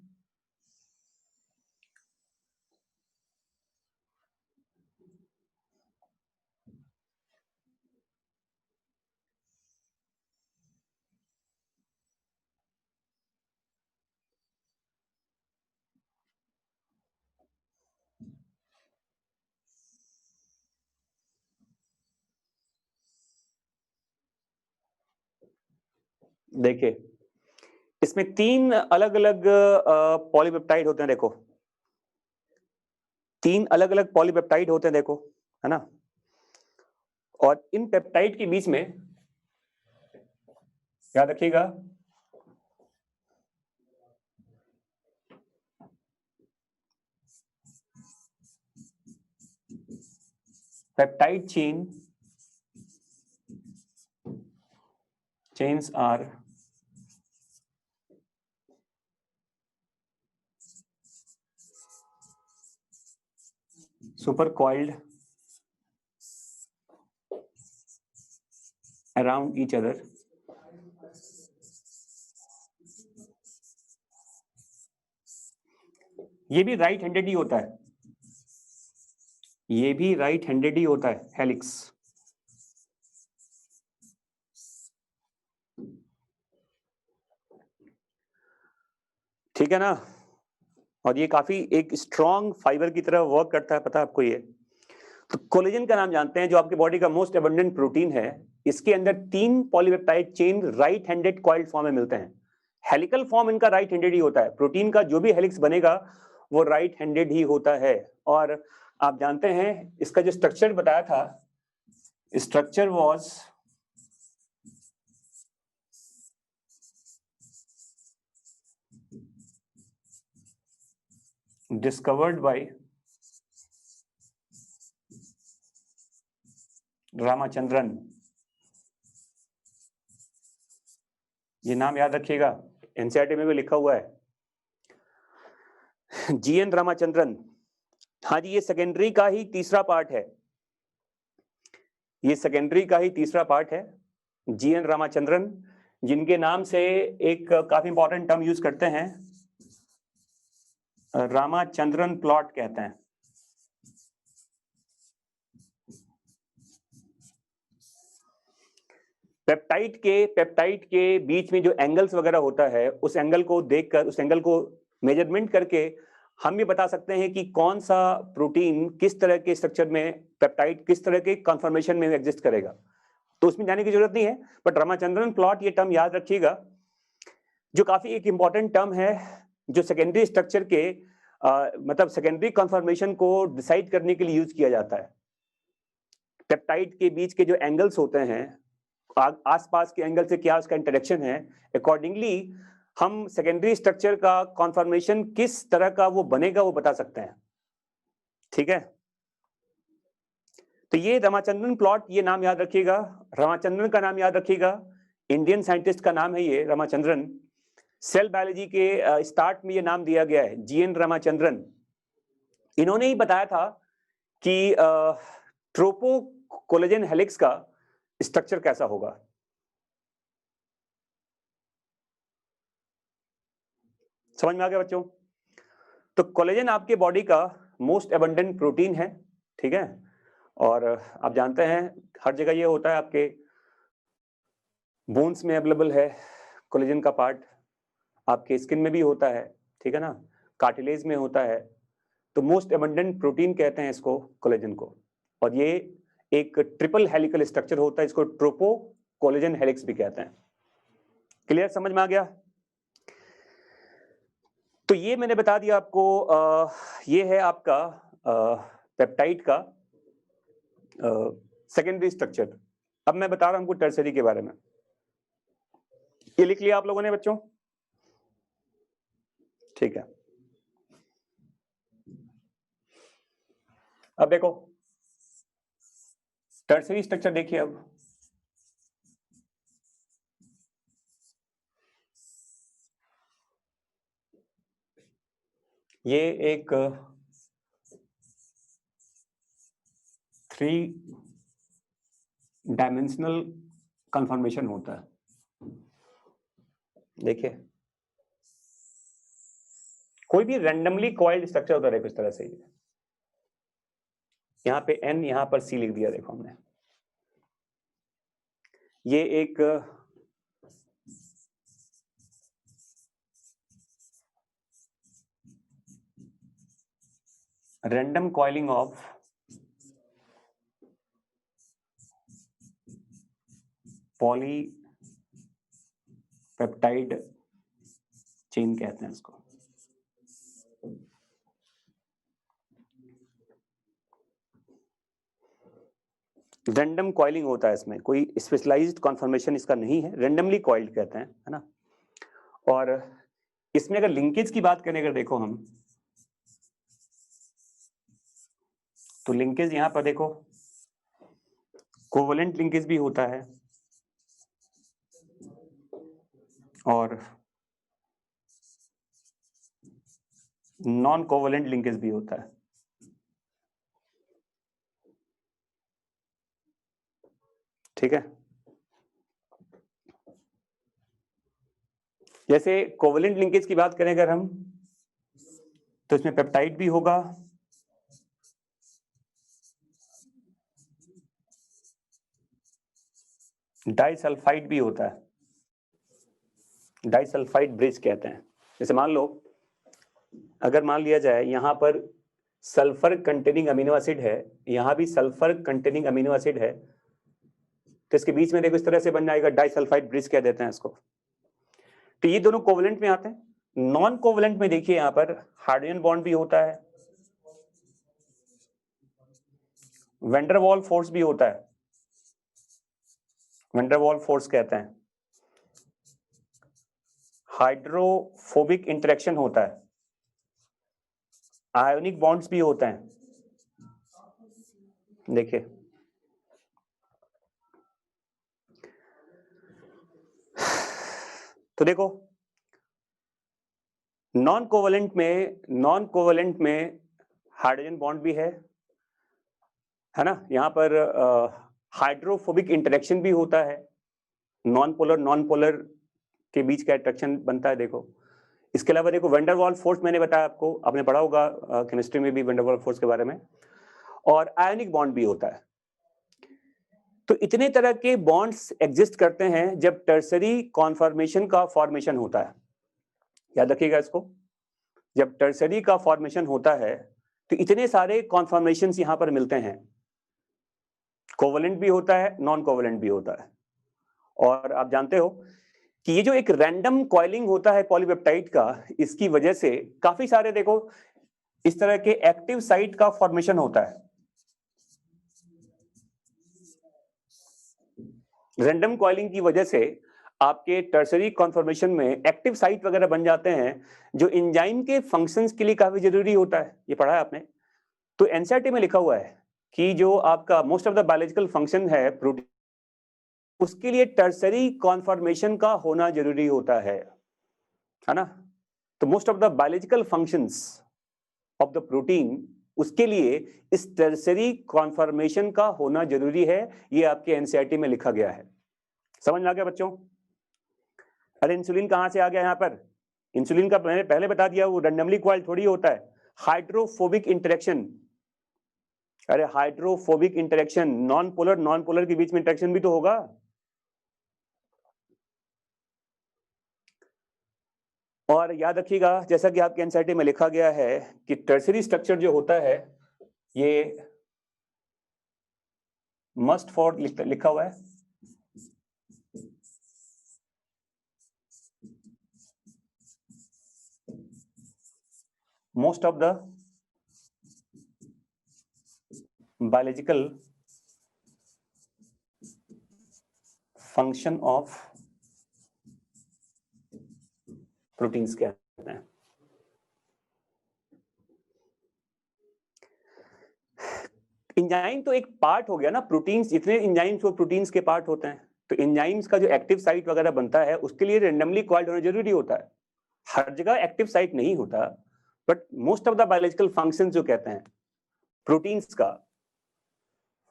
देखिए इसमें 3 अलग अलग पॉलीपेप्टाइड होते हैं। देखो 3 अलग अलग पॉलीपेप्टाइड होते हैं, देखो, है ना। और इन पेप्टाइड के बीच में याद रखिएगा, peptide chains are supercoiled around each other. ये भी राइट हैंडेड ही होता है, ये भी राइट हैंडेड ही होता है हेलिक्स। ठीक है ना। और ये काफी एक स्ट्रॉन्ग फाइबर की तरह वर्क करता है, पता है आपको ये। तो कोलेजन का नाम जानते हैं, जो आपकी बॉडी का मोस्ट एबंडेंट प्रोटीन है। इसके अंदर 3 polypeptide chain right handed coiled form में मिलते हैं। हेलिकल फॉर्म इनका राइट हैंडेड ही होता है। प्रोटीन का जो भी हेलिक्स बनेगा वो राइट हैंडेड ही होता है। और आप जानते हैं इसका जो स्ट्रक्चर बताया था, structure was discovered by Ramachandran. ये नाम याद रखिएगा, एनसीईआरटी में भी लिखा हुआ है, जीएन रामाचंद्रन। हाँ जी, ये सेकेंडरी का ही तीसरा पार्ट है, ये सेकेंडरी का ही तीसरा पार्ट है। जीएन रामाचंद्रन, जिनके नाम से एक काफी इंपॉर्टेंट टर्म यूज करते हैं, रामाचंद्रन प्लॉट कहते हैं। पेप्टाइड के बीच में जो एंगल्स वगैरह होता है, उस एंगल को देखकर, उस एंगल को मेजरमेंट करके हम ये बता सकते हैं कि कौन सा प्रोटीन किस तरह के स्ट्रक्चर में, पेप्टाइड किस तरह के कॉन्फॉर्मेशन में एग्जिस्ट करेगा, तो उसमें जाने की जरूरत नहीं है। बट रामाचंद्रन प्लॉट, ये टर्म याद रखिएगा, जो काफी एक इंपॉर्टेंट टर्म है, जो सेकेंडरी स्ट्रक्चर के मतलब सेकेंडरी कॉन्फॉर्मेशन को डिसाइड करने के लिए यूज किया जाता है। पेप्टाइड के बीच के जो एंगल्स होते हैं, आसपास के एंगल से क्या उसका इंटरेक्शन है, अकॉर्डिंगली हम सेकेंडरी स्ट्रक्चर का कॉन्फॉर्मेशन किस तरह का वो बनेगा वो बता सकते हैं। ठीक है, तो ये रामाचंद्रन प्लॉट, ये नाम याद रखिएगा, रामाचंद्रन का नाम याद रखिएगा, इंडियन साइंटिस्ट का नाम है ये रामाचंद्रन। सेल बायोलॉजी के स्टार्ट में ये नाम दिया गया है, जीएन रामाचंद्रन। इन्होंने ही बताया था कि ट्रोपो कोलेजन हेलिक्स का स्ट्रक्चर कैसा होगा। समझ में आ गया बच्चों? तो कोलेजन आपके बॉडी का मोस्ट एबंडेंट प्रोटीन है, ठीक है, और आप जानते हैं हर जगह ये होता है, आपके बोन्स में अवेलेबल है कोलेजन का पार्ट, आपके स्किन में भी होता है, ठीक है ना, कार्टिलेज में होता है। तो मोस्ट एबंडेंट प्रोटीन कहते हैं इसको, कोलेजन को, और ये एक ट्रिपल हेलिकल स्ट्रक्चर होता है, इसको ट्रोपो कोलेजन हेलिक्स भी कहते हैं। क्लियर, समझ में आ गया? तो ये मैंने बता दिया आपको, ये है आपका पेप्टाइड का सेकेंडरी स्ट्रक्चर। अब मैं बता रहा हूं आपको टर्सरी के बारे में। ये लिख लिया आप लोगों ने बच्चों? ठीक है, अब देखो टर्सरी स्ट्रक्चर देखिए। अब ये एक 3 डायमेंशनल कन्फॉर्मेशन होता है। देखिए, कोई भी रैंडमली कॉइल्ड स्ट्रक्चर होता है कुछ तरह से। यहां पे N, यहां पर C लिख दिया, देखो हमने। ये एक random coiling of polypeptide chain कहते हैं इसको। रैंडम कॉइलिंग होता है इसमें, कोई स्पेशलाइज्ड कॉन्फर्मेशन इसका नहीं है, रैंडमली कॉइल्ड कहते हैं, है ना। और इसमें अगर लिंकेज की बात करें, अगर देखो हम, तो लिंकेज यहां पर देखो कोवलेंट लिंकेज भी होता है और नॉन कोवलेंट लिंकेज भी होता है। ठीक है, जैसे कोवलेंट लिंकेज की बात करें अगर हम, तो इसमें पेप्टाइड भी होगा, डाइसल्फाइड भी होता है, डाइसल्फाइड ब्रिज कहते हैं। जैसे मान लो, अगर मान लिया जाए यहां पर सल्फर कंटेनिंग अमीनो एसिड है, यहां भी सल्फर कंटेनिंग अमीनो एसिड है, तो इसके बीच में देखो इस तरह से बन जाएगा, डाइसल्फाइड ब्रिज कह देते हैं इसको। तो ये दोनों कोवलेंट में आते हैं। नॉन कोवलेंट में देखिए यहां पर हाइड्रोजन बॉन्ड भी होता है, वेंडरवॉल फोर्स भी होता है, वेंडरवॉल फोर्स कहते हैं, हाइड्रोफोबिक इंटरेक्शन होता है, आयोनिक बॉन्ड्स भी होते हैं। देखिए, तो देखो नॉन कोवलेंट में हाइड्रोजन बॉन्ड भी है ना। यहां पर हाइड्रोफोबिक इंटरेक्शन भी होता है, नॉन पोलर के बीच का अट्रैक्शन बनता है। देखो, इसके अलावा देखो वेंडरवॉल फोर्स, मैंने बताया आपको, आपने पढ़ा होगा केमिस्ट्री में भी वेंडरवॉल फोर्स के बारे में, और आयोनिक बॉन्ड भी होता है। तो इतने तरह के बॉन्ड्स एग्जिस्ट करते हैं जब टर्सरी कॉन्फॉर्मेशन का फॉर्मेशन होता है। याद रखिएगा इसको, जब टर्सरी का फॉर्मेशन होता है तो इतने सारे कॉन्फॉर्मेशंस यहां पर मिलते हैं, कोवलेंट भी होता है, नॉन कोवलेंट भी होता है। और आप जानते हो कि ये जो एक रैंडम कॉइलिंग होता है पॉलीपेप्टाइड का, इसकी वजह से काफी सारे देखो इस तरह के एक्टिव साइट का फॉर्मेशन होता है। रैंडम कॉइलिंग की वजह से आपके टर्सरी कॉन्फॉर्मेशन में एक्टिव साइट वगैरह बन जाते हैं, जो एंजाइम के फंक्शंस के लिए काफी जरूरी होता है। ये पढ़ा है आपने। तो एनसीईआरटी में लिखा हुआ है कि जो आपका most of the biological function है प्रोटीन, उसके लिए टर्सरी कॉन्फॉर्मेशन का होना जरूरी होता है ना। तो most of the biological functions of the protein, उसके लिए इस टर्सरी कॉन्फॉर्मेशन का होना जरूरी है। ये आपके एनसीईआरटी में लिखा गया है। समझ में आ गया बच्चों? अरे इंसुलिन कहां से आ गया यहां पर? इंसुलिन का मैंने पहले बता दिया, वो रैंडमली कॉइल्ड थोड़ी होता है। हाइड्रोफोबिक इंटरेक्शन, अरे हाइड्रोफोबिक इंटरेक्शन, नॉन पोलर के बीच में इंटरेक्शन भी तो होगा। और याद रखिएगा, जैसा कि आपके एनसीईआरटी में लिखा गया है कि टर्सरी स्ट्रक्चर जो होता है ये मस्ट फॉर लिखा हुआ है, most of the biological function of proteins कहते हैं। एंजाइम तो एक पार्ट हो गया ना, प्रोटीन्स, जितने एंजाइम्स वो प्रोटीन्स के पार्ट होते हैं। तो एंजाइम्स का जो एक्टिव साइट वगैरह बनता है उसके लिए रैंडमली कॉइल्ड होना जरूरी होता है। हर जगह एक्टिव साइट नहीं होता, but most of the biological functions जो कहते हैं प्रोटीन्स का,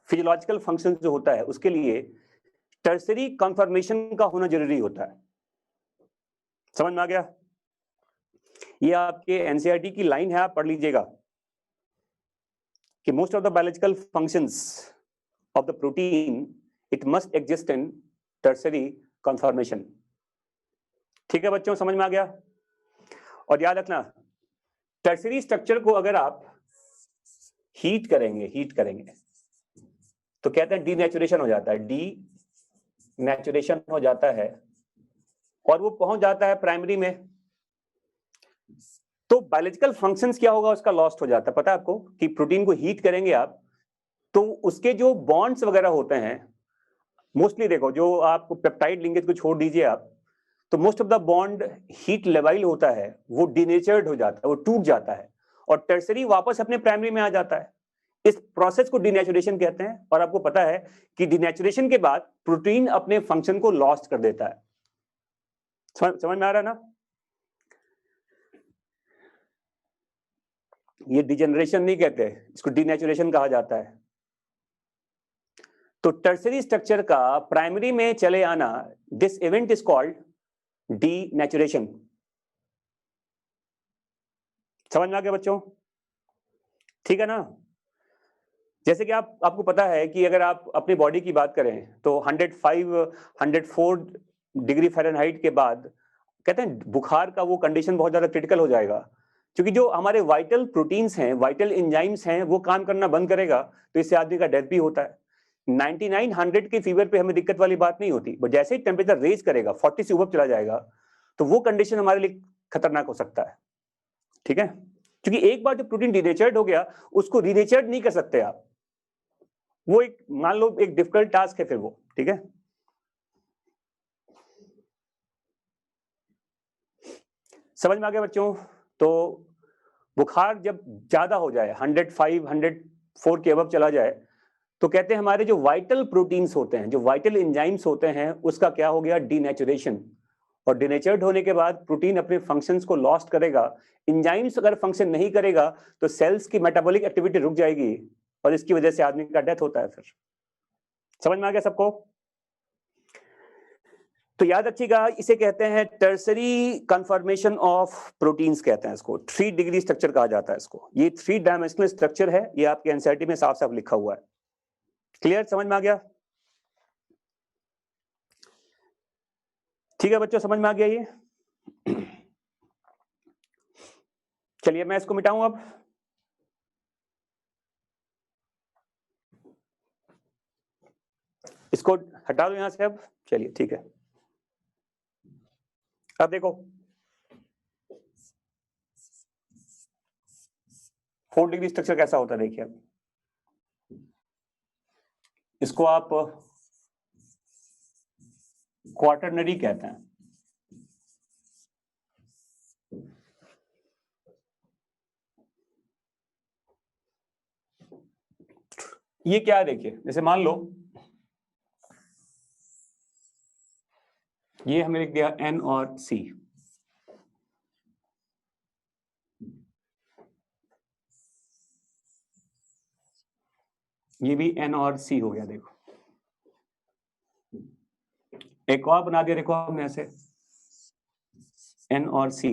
फिजियोलॉजिकल फंक्शंस जो होता है, उसके लिए टर्सरी कन्फर्मेशन का होना जरूरी होता है। समझ में आ गया? ये आपके एनसीईआरटी की लाइन है, आप पढ़ लीजिएगा कि most of the biological functions of the protein it must exist in tertiary conformation. ठीक है बच्चों, समझ में आ गया? और याद रखना, टर्सरी स्ट्रक्चर को अगर आप हीट करेंगे तो कहते हैं डीनेचुरेशन हो जाता है, डीनेचुरेशन हो जाता है, और वो पहुंच जाता है प्राइमरी में। तो बायोलॉजिकल फंक्शंस क्या होगा, उसका लॉस्ट हो जाता है। पता है आपको कि प्रोटीन को हीट करेंगे आप तो उसके जो बॉन्ड्स वगैरह होते हैं, मोस्टली देखो, जो आप पेप्टाइड लिंकेज को छोड़ दीजिए आप, तो most of the bond heat level होता है, वो डिनेचर्ड हो जाता है, वो टूट जाता है, और टर्सरी वापस अपने प्राइमरी में आ जाता है। इस प्रोसेस को डिनेचुरेशन कहते हैं। और आपको पता है कि डिनेचुरेशन के बाद प्रोटीन अपने फंक्शन को लॉस्ट कर देता है। समझ में आ रहा है ना? ये डिजेनरेशन नहीं कहते, इसको डिनेचुरेशन कहा जाता है। तो टर्सरी स्ट्रक्चर का प्राइमरी में चले आना, this event is called denaturation. समझ में आ गया बच्चों? ठीक है ना? जैसे कि आपको पता है कि अगर आप अपनी बॉडी की बात करें तो 104 डिग्री फ़ारेनहाइट के बाद कहते हैं बुखार का वो कंडीशन बहुत ज्यादा क्रिटिकल हो जाएगा, क्योंकि जो हमारे वाइटल प्रोटीन्स हैं, वाइटल एंजाइम्स हैं, वो काम करना बंद करेगा, तो इससे आदमी का डेथ भी होता है। 9900 के फीवर पे हमें दिक्कत वाली बात नहीं होती, बट जैसे ही टेम्परेचर रेज करेगा, 40 से ऊपर चला जाएगा, तो वो कंडीशन हमारे लिए खतरनाक हो सकता है। ठीक है? क्योंकि एक बार जो प्रोटीन डिनेचर्ड हो गया, उसको रिनेचर्ड नहीं कर सकते आप। वो एक, मान लो, एक डिफिकल्ट टास्क है फिर वो। ठीक है? समझ में आ गया बच्चों? तो बुखार जब ज्यादा हो जाए, 105 104 के अबव चला जाए, तो कहते हैं हमारे जो वाइटल प्रोटीन्स होते हैं, जो वाइटल एंजाइम्स होते हैं, उसका क्या हो गया? डीनेचुरेशन। और डिनेचर्ड होने के बाद प्रोटीन अपने फंक्शंस को लॉस्ट करेगा। एंजाइम्स अगर फंक्शन नहीं करेगा तो सेल्स की मेटाबॉलिक एक्टिविटी रुक जाएगी, और इसकी वजह से आदमी का डेथ होता है फिर। समझ में आ गया सबको? तो याद रखिएगा, इसे कहते हैं टर्सरी कन्फर्मेशन ऑफ प्रोटीन्स कहते हैं इसको। 3 डिग्री स्ट्रक्चर कहा जाता है इसको। ये 3 डायमेंशनल स्ट्रक्चर है, ये आपके एनसीईआरटी में साफ साफ लिखा हुआ है। क्लियर? समझ में आ गया? ठीक है बच्चों, समझ में आ गया ये? चलिए मैं इसको मिटाऊं अब। इसको हटा दो यहां से अब। चलिए ठीक है, अब देखो 4 डिग्री स्ट्रक्चर कैसा होता है, देखिए अब इसको आप क्वार्टरनरी कहते हैं। ये क्या है देखिए, जैसे मान लो ये हमने लिख दिया N और C, ये भी N और C हो गया। देखो एक और बना दिया, देखो हमने ऐसे N और C।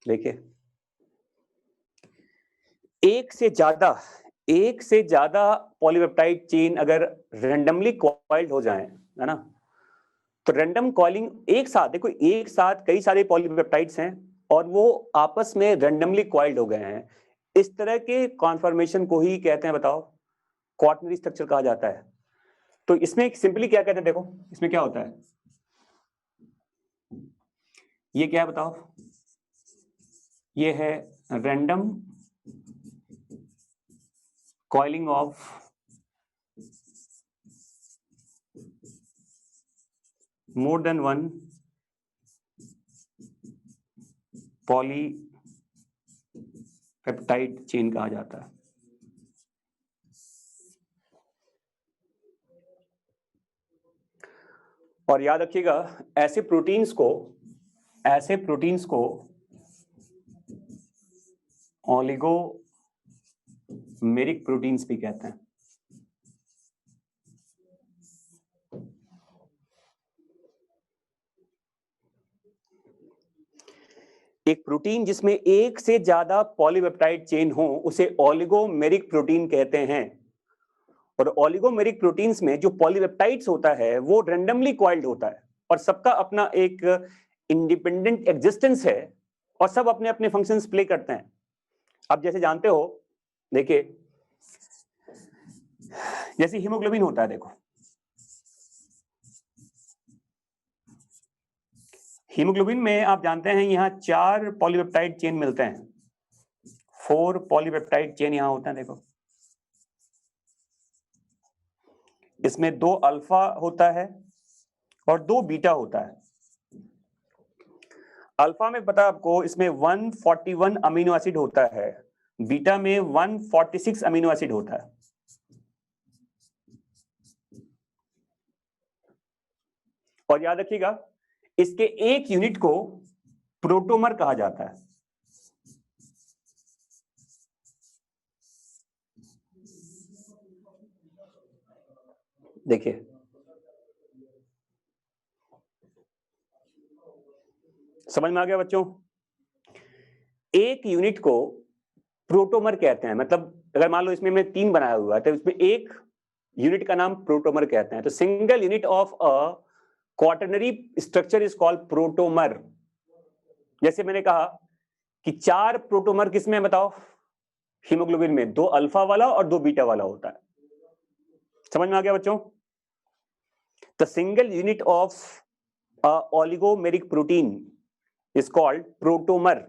देखिए एक से ज्यादा पॉलीपेप्टाइड चेन अगर रेंडमली कॉइल्ड हो जाएं, है ना, तो रैंडम कॉइलिंग एक साथ, देखो एक साथ कई सारे पॉलीपेप्टाइड्स हैं और वो आपस में रैंडमली कॉइल्ड हो गए हैं, इस तरह के कॉन्फर्मेशन को ही कहते हैं, बताओ, क्वार्टनरी स्ट्रक्चर कहा जाता है। तो इसमें सिंपली क्या कहते हैं, देखो इसमें क्या होता है, ये क्या है बताओ, ये है random coiling of more than one polypeptide chain कहा जाता है। और याद रखिएगा ऐसे प्रोटीन्स को ओलिगोमेरिक प्रोटीन्स भी कहते हैं। एक प्रोटीन जिसमें एक से ज्यादा पॉलीपेप्टाइड चेन हो उसे ओलिगोमेरिक प्रोटीन कहते हैं। और ओलिगोमेरिक प्रोटीन्स में जो पॉलीपेप्टाइड्स होता है वो रैंडमली कॉइल्ड होता है और सबका अपना एक इंडिपेंडेंट एग्जिस्टेंस है और सब अपने अपने फंक्शंस प्ले करते हैं। अब जैसे जानते हो, देखिए जैसे हीमोग्लोबिन होता है, देखो हीमोग्लोबिन में आप जानते हैं यहां 4 पॉलीपेप्टाइड चेन मिलते हैं, 4 पॉलीपेप्टाइड चेन यहां होते हैं। देखो इसमें 2 अल्फा होता है और 2 बीटा होता है। अल्फा में पता आपको इसमें 141 अमीनो एसिड होता है, बीटा में 146 अमीनो एसिड होता है। और याद रखिएगा इसके एक यूनिट को प्रोटोमर कहा जाता है। देखिए समझ में आ गया बच्चों, एक यूनिट को प्रोटोमर कहते हैं। मतलब अगर मान लो इसमें मैं 3 बनाया हुआ है तो इसमें एक यूनिट का नाम प्रोटोमर कहते हैं। तो single unit of a quaternary structure is called protomer. जैसे मैंने कहा कि 4 प्रोटोमर किसमें बताओ, हीमोग्लोबिन में 2 अल्फा वाला और 2 बीटा वाला होता है। समझ में आ गया बच्चों? The single unit of a oligomeric protein is called protomer.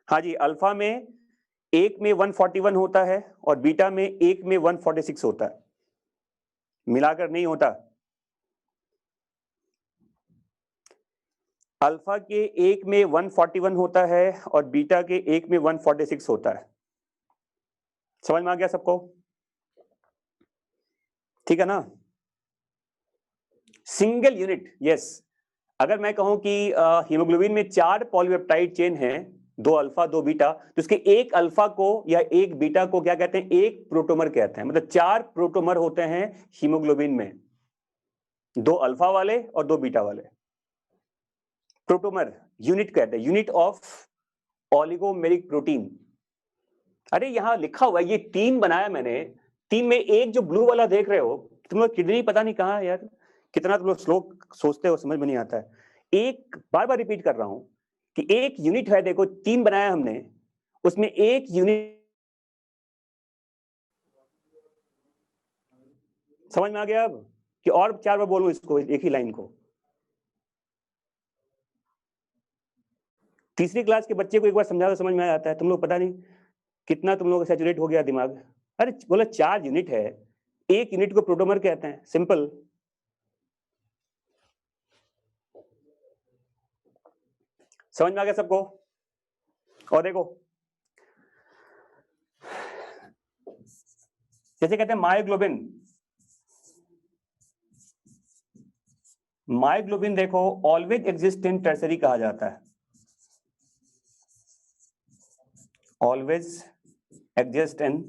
हाँ जी, अल्फा में एक में 141 होता है और बीटा में एक में 146 होता है, मिलाकर नहीं होता। अल्फा के एक में 141 होता है और बीटा के एक में 146 होता है। समझ में आ गया सबको? ठीक है ना? Single unit, yes. अगर मैं कहूं कि हीमोग्लोबिन में 4 पॉलीपेप्टाइड चेन हैं, 2 अल्फा 2 बीटा, तो इसके एक अल्फा को या एक बीटा को क्या कहते हैं, एक प्रोटोमर कहते हैं। मतलब 4 प्रोटोमर होते हैं हीमोग्लोबिन में, 2 अल्फा वाले और 2 बीटा वाले। प्रोटोमर यूनिट कहते हैं, यूनिट ऑफ ओलिगोमेरिक प्रोटीन। अरे यहां लिखा हुआ है, ये 3 बनाया मैंने, 3 में एक जो ब्लू वाला देख रहे हो, तुम लोग किडनी पता नहीं कहां है यार, कितना तुम लोग स्लो सोचते हो, समझ में नहीं आता है। एक बार बार रिपीट कर रहा हूं कि एक यूनिट है, देखो 3 बनाया हमने, उसमें एक यूनिट, समझ में आ गया अब कि और 4 बार बोलूं इसको, एक ही लाइन को? तीसरी क्लास के बच्चे को एक बार समझा तो समझ में आ जाता है, तुम लोग पता नहीं कितना तुम लोग सैचुरेट हो गया दिमाग। अरे बोला 4 यूनिट है, एक यूनिट को प्रोटोमर कहते हैं, सिंपल। समझ में आ गया सबको? और देखो, जैसे कहते हैं मायोग्लोबिन, मायोग्लोबिन देखो ऑलवेज एग्जिस्ट इन टर्सरी कहा जाता है, ऑलवेज एग्जिस्ट इन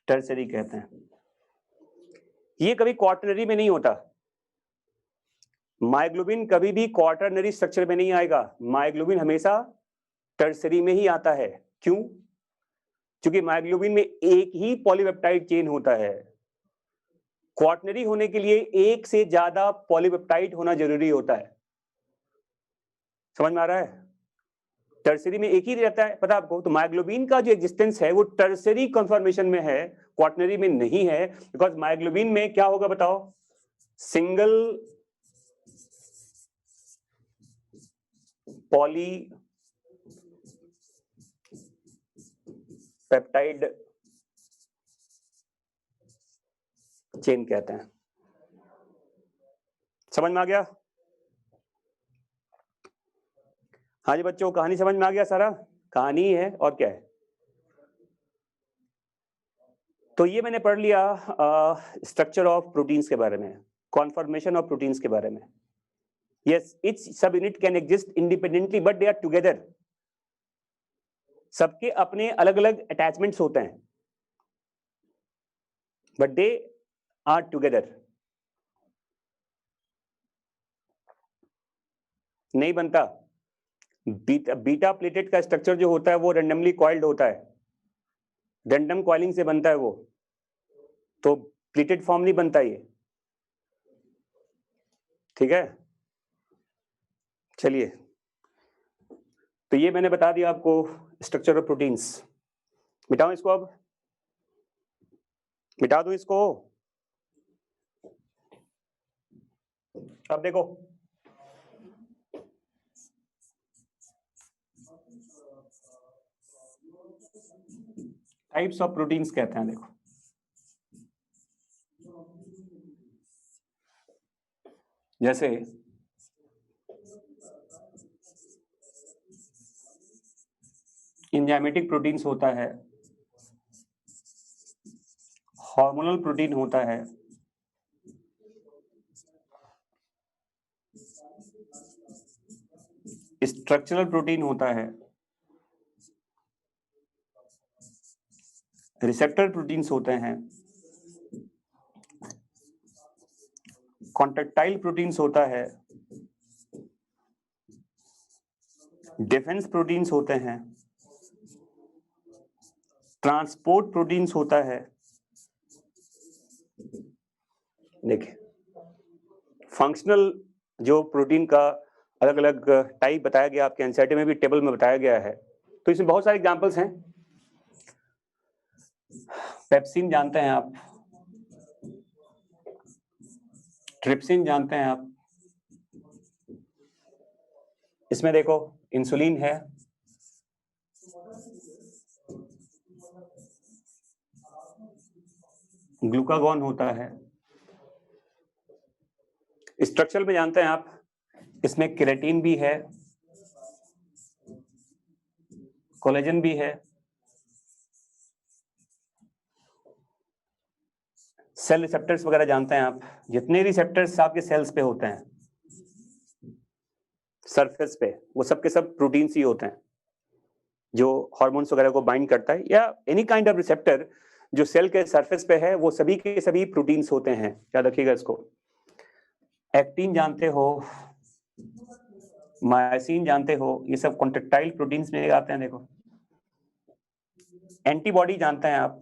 टर्सरी कहते हैं। ये कभी क्वार्टरनरी में नहीं होता, मायोग्लोबिन कभी भी क्वार्टरनरी स्ट्रक्चर में नहीं आएगा, मायोग्लोबिन हमेशा टर्सरी में ही आता है। क्यों? क्योंकि मायोग्लोबिन में एक ही पॉलीपेप्टाइड चेन होता है, क्वार्टनरी होने के लिए एक से ज्यादा पॉलीपेप्टाइड होना जरूरी होता है। समझ में आ रहा है? टर्सरी में एक ही रहता है, पता आपको? तो मायोग्लोबिन का जो एग्जिस्टेंस है वो टर्सरी कन्फर्मेशन में है, क्वार्टनरी में नहीं है। बिकॉज मायोग्लोबिन में क्या होगा बताओ? सिंगल पॉलीपेप्टाइड चेन कहते हैं। समझ में आ गया? हाँ जी बच्चों, कहानी समझ में आ गया? सारा कहानी है और क्या है। तो ये मैंने पढ़ लिया स्ट्रक्चर ऑफ प्रोटीन्स के बारे में, कॉन्फॉर्मेशन ऑफ प्रोटीन्स के बारे में। Yes, each subunit can exist independently but they are together. सबके अपने अलग अलग अटैचमेंट्स होते हैं बट दे आर टुगेदर। नहीं बनता। बीटा प्लेटेड का स्ट्रक्चर जो होता है वो रेंडमली कॉइल्ड होता है, रैंडम कॉइलिंग से बनता है वो, तो प्लेटेड फॉर्म नहीं बनता ये। ठीक है, चलिए। तो ये मैंने बता दिया आपको स्ट्रक्चर ऑफ प्रोटीन्स। मिटाऊं इसको? अब मिटा दूं इसको? अब देखो, टाइप्स ऑफ प्रोटीन्स कहते हैं। देखो, जैसे एंजाइमेटिक प्रोटीन्स होता है, हार्मोनल प्रोटीन होता है, स्ट्रक्चरल प्रोटीन होता है, रिसेप्टर प्रोटीन्स होते हैं, कॉन्ट्रैक्टाइल प्रोटीन्स होता है, डिफेंस प्रोटीन्स होते हैं, ट्रांसपोर्ट प्रोटीन्स होता है। देखिए, फंक्शनल जो प्रोटीन का अलग अलग टाइप बताया गया, आपके एनसीईआरटी में भी टेबल में बताया गया है। तो इसमें बहुत सारे एग्जांपल्स हैं। पेप्सिन जानते हैं आप, ट्रिप्सिन जानते हैं आप। इसमें देखो इंसुलिन है, ग्लूकागॉन होता है। स्ट्रक्चर में जानते हैं आप, इसमें केराटिन भी है, कोलेजन भी है, सेल रिसेप्टर्स वगैरह जानते हैं आप। जितने रिसेप्टर्स आपके सेल्स पे होते हैं सरफेस पे, वो सब के सब प्रोटीन्स ही होते हैं, जो हार्मोन्स वगैरह को बाइंड करता है, या एनी काइंड ऑफ रिसेप्टर जो सेल के सरफेस पे है, वो सभी के सभी प्रोटीन्स होते हैं। याद रखिएगा इसको। एक्टिन जानते हो, मायोसिन जानते हो, ये सब कॉन्ट्रैक्टाइल प्रोटीन्स में आते हैं। देखो, एंटीबॉडी जानते हैं आप,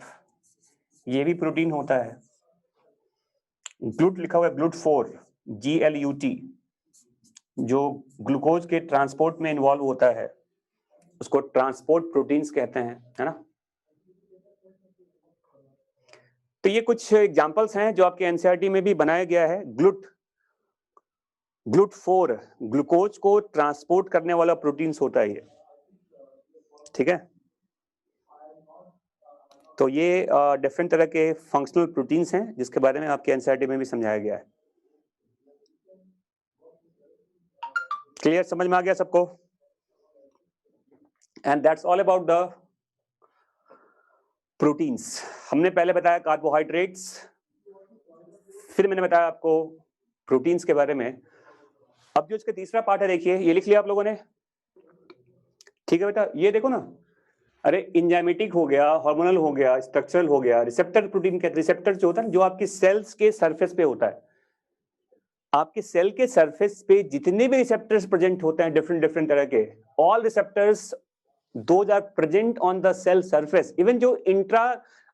ये भी प्रोटीन होता है। ग्लूट लिखा हुआ है, GLUT4, GLUT, जो ग्लूकोज के ट्रांसपोर्ट में इन्वॉल्व होता है, उसको ट्रांसपोर्ट प्रोटीन्स कहते हैं, है ना। तो ये कुछ एग्जांपल्स हैं जो आपके एनसीईआरटी में भी बनाया गया है। GLUT4 ग्लूकोज को ट्रांसपोर्ट करने वाला प्रोटीन्स होता है ये, ठीक है। तो ये डिफरेंट तरह के फंक्शनल प्रोटीन्स हैं जिसके बारे में आपके एनसीईआरटी में भी समझाया गया है। क्लियर, समझ में आ गया सबको? And that's all about the proteins. हमने पहले बताया कार्बोहाइड्रेट्स, फिर मैंने बताया आपको प्रोटीन्स के बारे में। अब जो इसका तीसरा पार्ट है, देखिए ये लिख लिया आप लोगों ने, ठीक है बेटा। ये देखो ना, अरे इंजाइमेटिक हो गया, हार्मोनल हो गया, स्ट्रक्चरल हो गया, रिसेप्टर प्रोटीन के रिसेप्टर जो होता है जो आपकी सेल्स के सरफेस पे होता है, आपके सेल के सरफेस पे जितने भी रिसेप्टर्स प्रेजेंट होते हैं डिफरेंट तरह के, all receptors those are present on the cell surface. Even जो इंट्रा,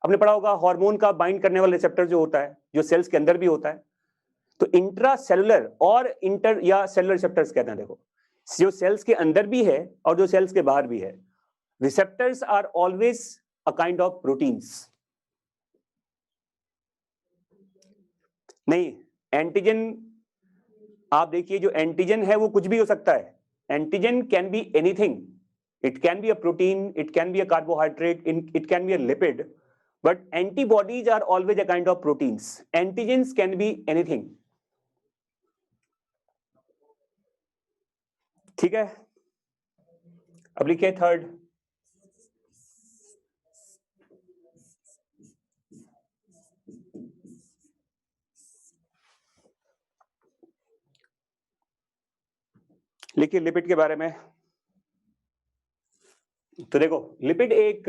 आपने पढ़ा होगा हार्मोन का बाइंड करने वाला रिसेप्टर जो होता है, जो सेल्स के अंदर भी होता है, तो इंट्रा सेलुलर और इंटर या सेलुलर रिसेप्टर्स कहते हैं। देखो, जो सेल्स के अंदर भी है और जो सेल्स के बाहर भी है, receptors are always a kind of proteins. नहीं, एंटीजन, आप देखिए जो एंटीजन है वो कुछ भी हो सकता है। Antigen can be anything, it can be a protein, it can be a carbohydrate, it can be a lipid, but antibodies are always a kind of proteins. Antigens can be anything. ठीक है, अब लिखिए third. लिखिए lipid के बारे में। तो देखो, लिपिड एक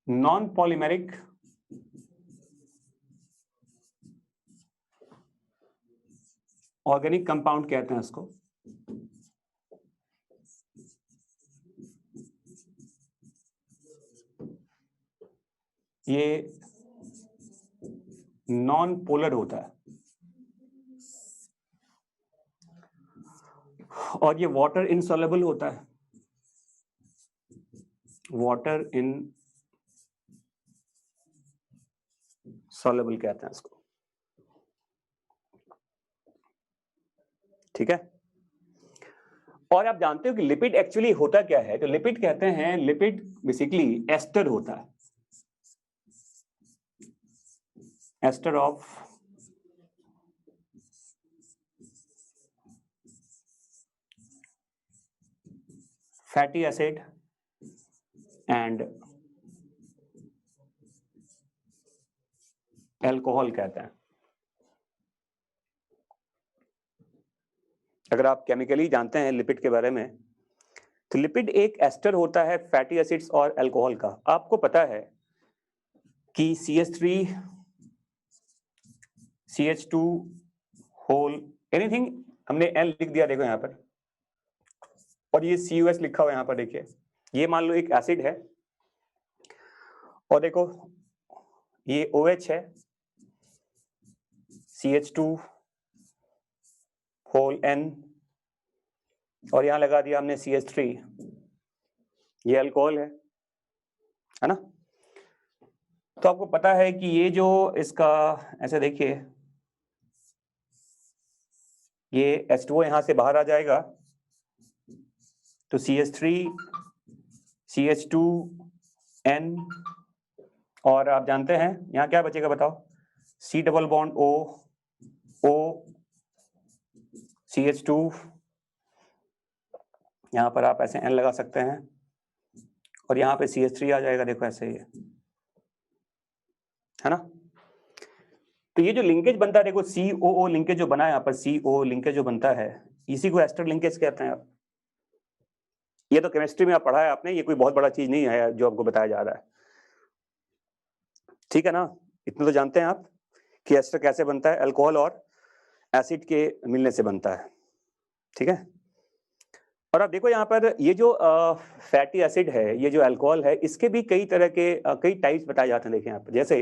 नॉन पॉलीमेरिक ऑर्गेनिक कंपाउंड कहते हैं इसको। ये नॉन पोलर होता है और ये वाटर इनसॉल्युबल होता है। वाटर इन सॉल्युबल कहते हैं इसको, ठीक है। और आप जानते हो कि लिपिड एक्चुअली होता क्या है? तो लिपिड कहते हैं, लिपिड बेसिकली एस्टर होता है, ester of fatty acid and alcohol कहते हैं। अगर आप केमिकली जानते हैं लिपिड के बारे में, तो लिपिड एक एस्टर होता है फैटी एसिड्स और अल्कोहल का। आपको पता है कि CH3 CH2 होल एनीथिंग, हमने N लिख दिया, देखो यहां पर, और ये COS लिखा हुआ यहां पर। देखिए ये मान लो एक एसिड है और देखो ये OH है, CH2 होल N, और यहां लगा दिया हमने CH3, ये अल्कोहल है ना। तो आपको पता है कि ये जो इसका ऐसे देखिए, ये H2O यहां से बाहर आ जाएगा, तो CH3 CH2N, और आप जानते हैं यहां क्या बचेगा बताओ? C double bond O O CH2, यहां पर आप ऐसे N लगा सकते हैं, और यहां पे CH3 आ जाएगा, देखो ऐसे ही है ना। तो ये जो लिंकेज बनता है, देखो COO लिंकेज जो बना है यहाँ पर, COO लिंकेज जो बनता है, इसी को एस्टर लिंकेज कहते हैं। ये तो केमिस्ट्री में आप पढ़ा है आपने, ये कोई बहुत बड़ा चीज नहीं है जो आपको बताया जा रहा है, ठीक है ना। इतना तो जानते हैं आप कि एस्टर कैसे बनता है, अल्कोहल और एसिड के मिलने से बनता है, ठीक है। और आप देखो यहाँ पर ये जो फैटी एसिड है, ये जो अल्कोहल है, इसके भी कई तरह के कई टाइप्स बताए जाते हैं। देखिए यहाँ पर जैसे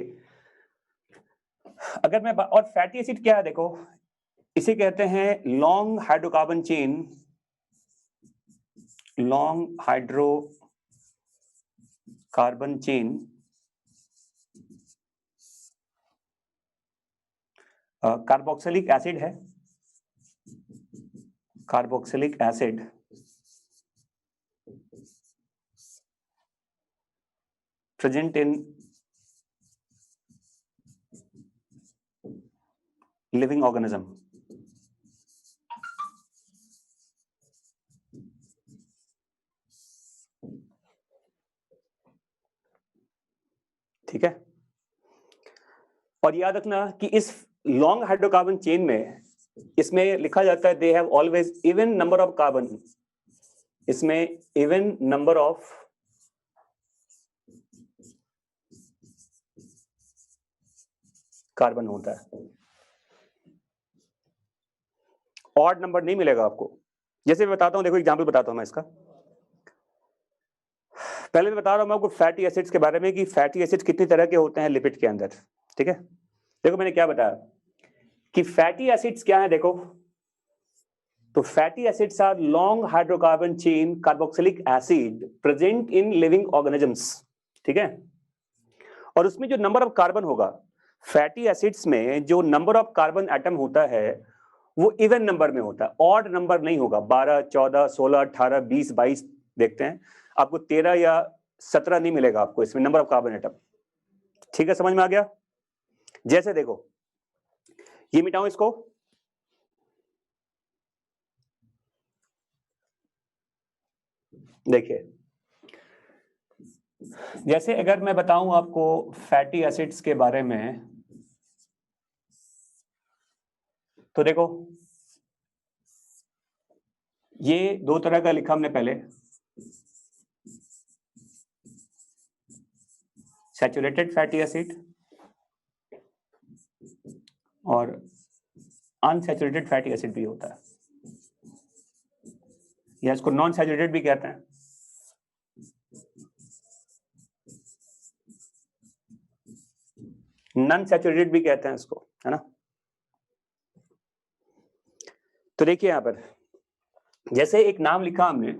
अगर मैं और फैटी एसिड क्या है देखो, इसे कहते हैं long hydrocarbon chain, long hydrocarbon chain carboxylic acid है, carboxylic acid present in living organism. ठीक है, और याद रखना कि इस लॉन्ग हाइड्रोकार्बन चेन में इसमें लिखा जाता है they have always even number of carbon, इसमें इवन नंबर ऑफ कार्बन होता है, ऑड नंबर नहीं मिलेगा आपको। जैसे मैं बताता हूं, देखो एग्जांपल बताता हूं मैं इसका। पहले मैं बता रहा हूं मैं आपको फैटी एसिड्स के बारे में कि फैटी एसिड्स कितनी तरह के होते हैं लिपिड के अंदर। ठीक है, देखो मैंने क्या बताया कि फैटी एसिड्स क्या है। देखो तो fatty acids are long hydrocarbon chain carboxylic acid present in living organisms. ठीक है, और उसमें जो नंबर ऑफ कार्बन होगा, फैटी एसिड्स में जो नंबर ऑफ कार्बन एटम होता है वो इवन नंबर में होता है, ऑड नंबर नहीं होगा। 12, 14, 16, 18, 20, 22 देखते हैं, आपको 13 या 17 नहीं मिलेगा आपको इसमें नंबर ऑफ कार्बन एटम। ठीक है, समझ में आ गया। जैसे देखो ये मिटाऊं इसको, देखिए जैसे अगर मैं बताऊं आपको फैटी एसिड्स के बारे में, तो देखो ये दो तरह का लिखा हमने पहले, सैचुरेटेड फैटी एसिड और अनसैचुरेटेड फैटी एसिड भी होता है, या इसको नॉन सैचुरेटेड भी कहते हैं। नॉन सैचुरेटेड भी कहते हैं इसको, है ना। तो देखिए यहां पर जैसे एक नाम लिखा हमने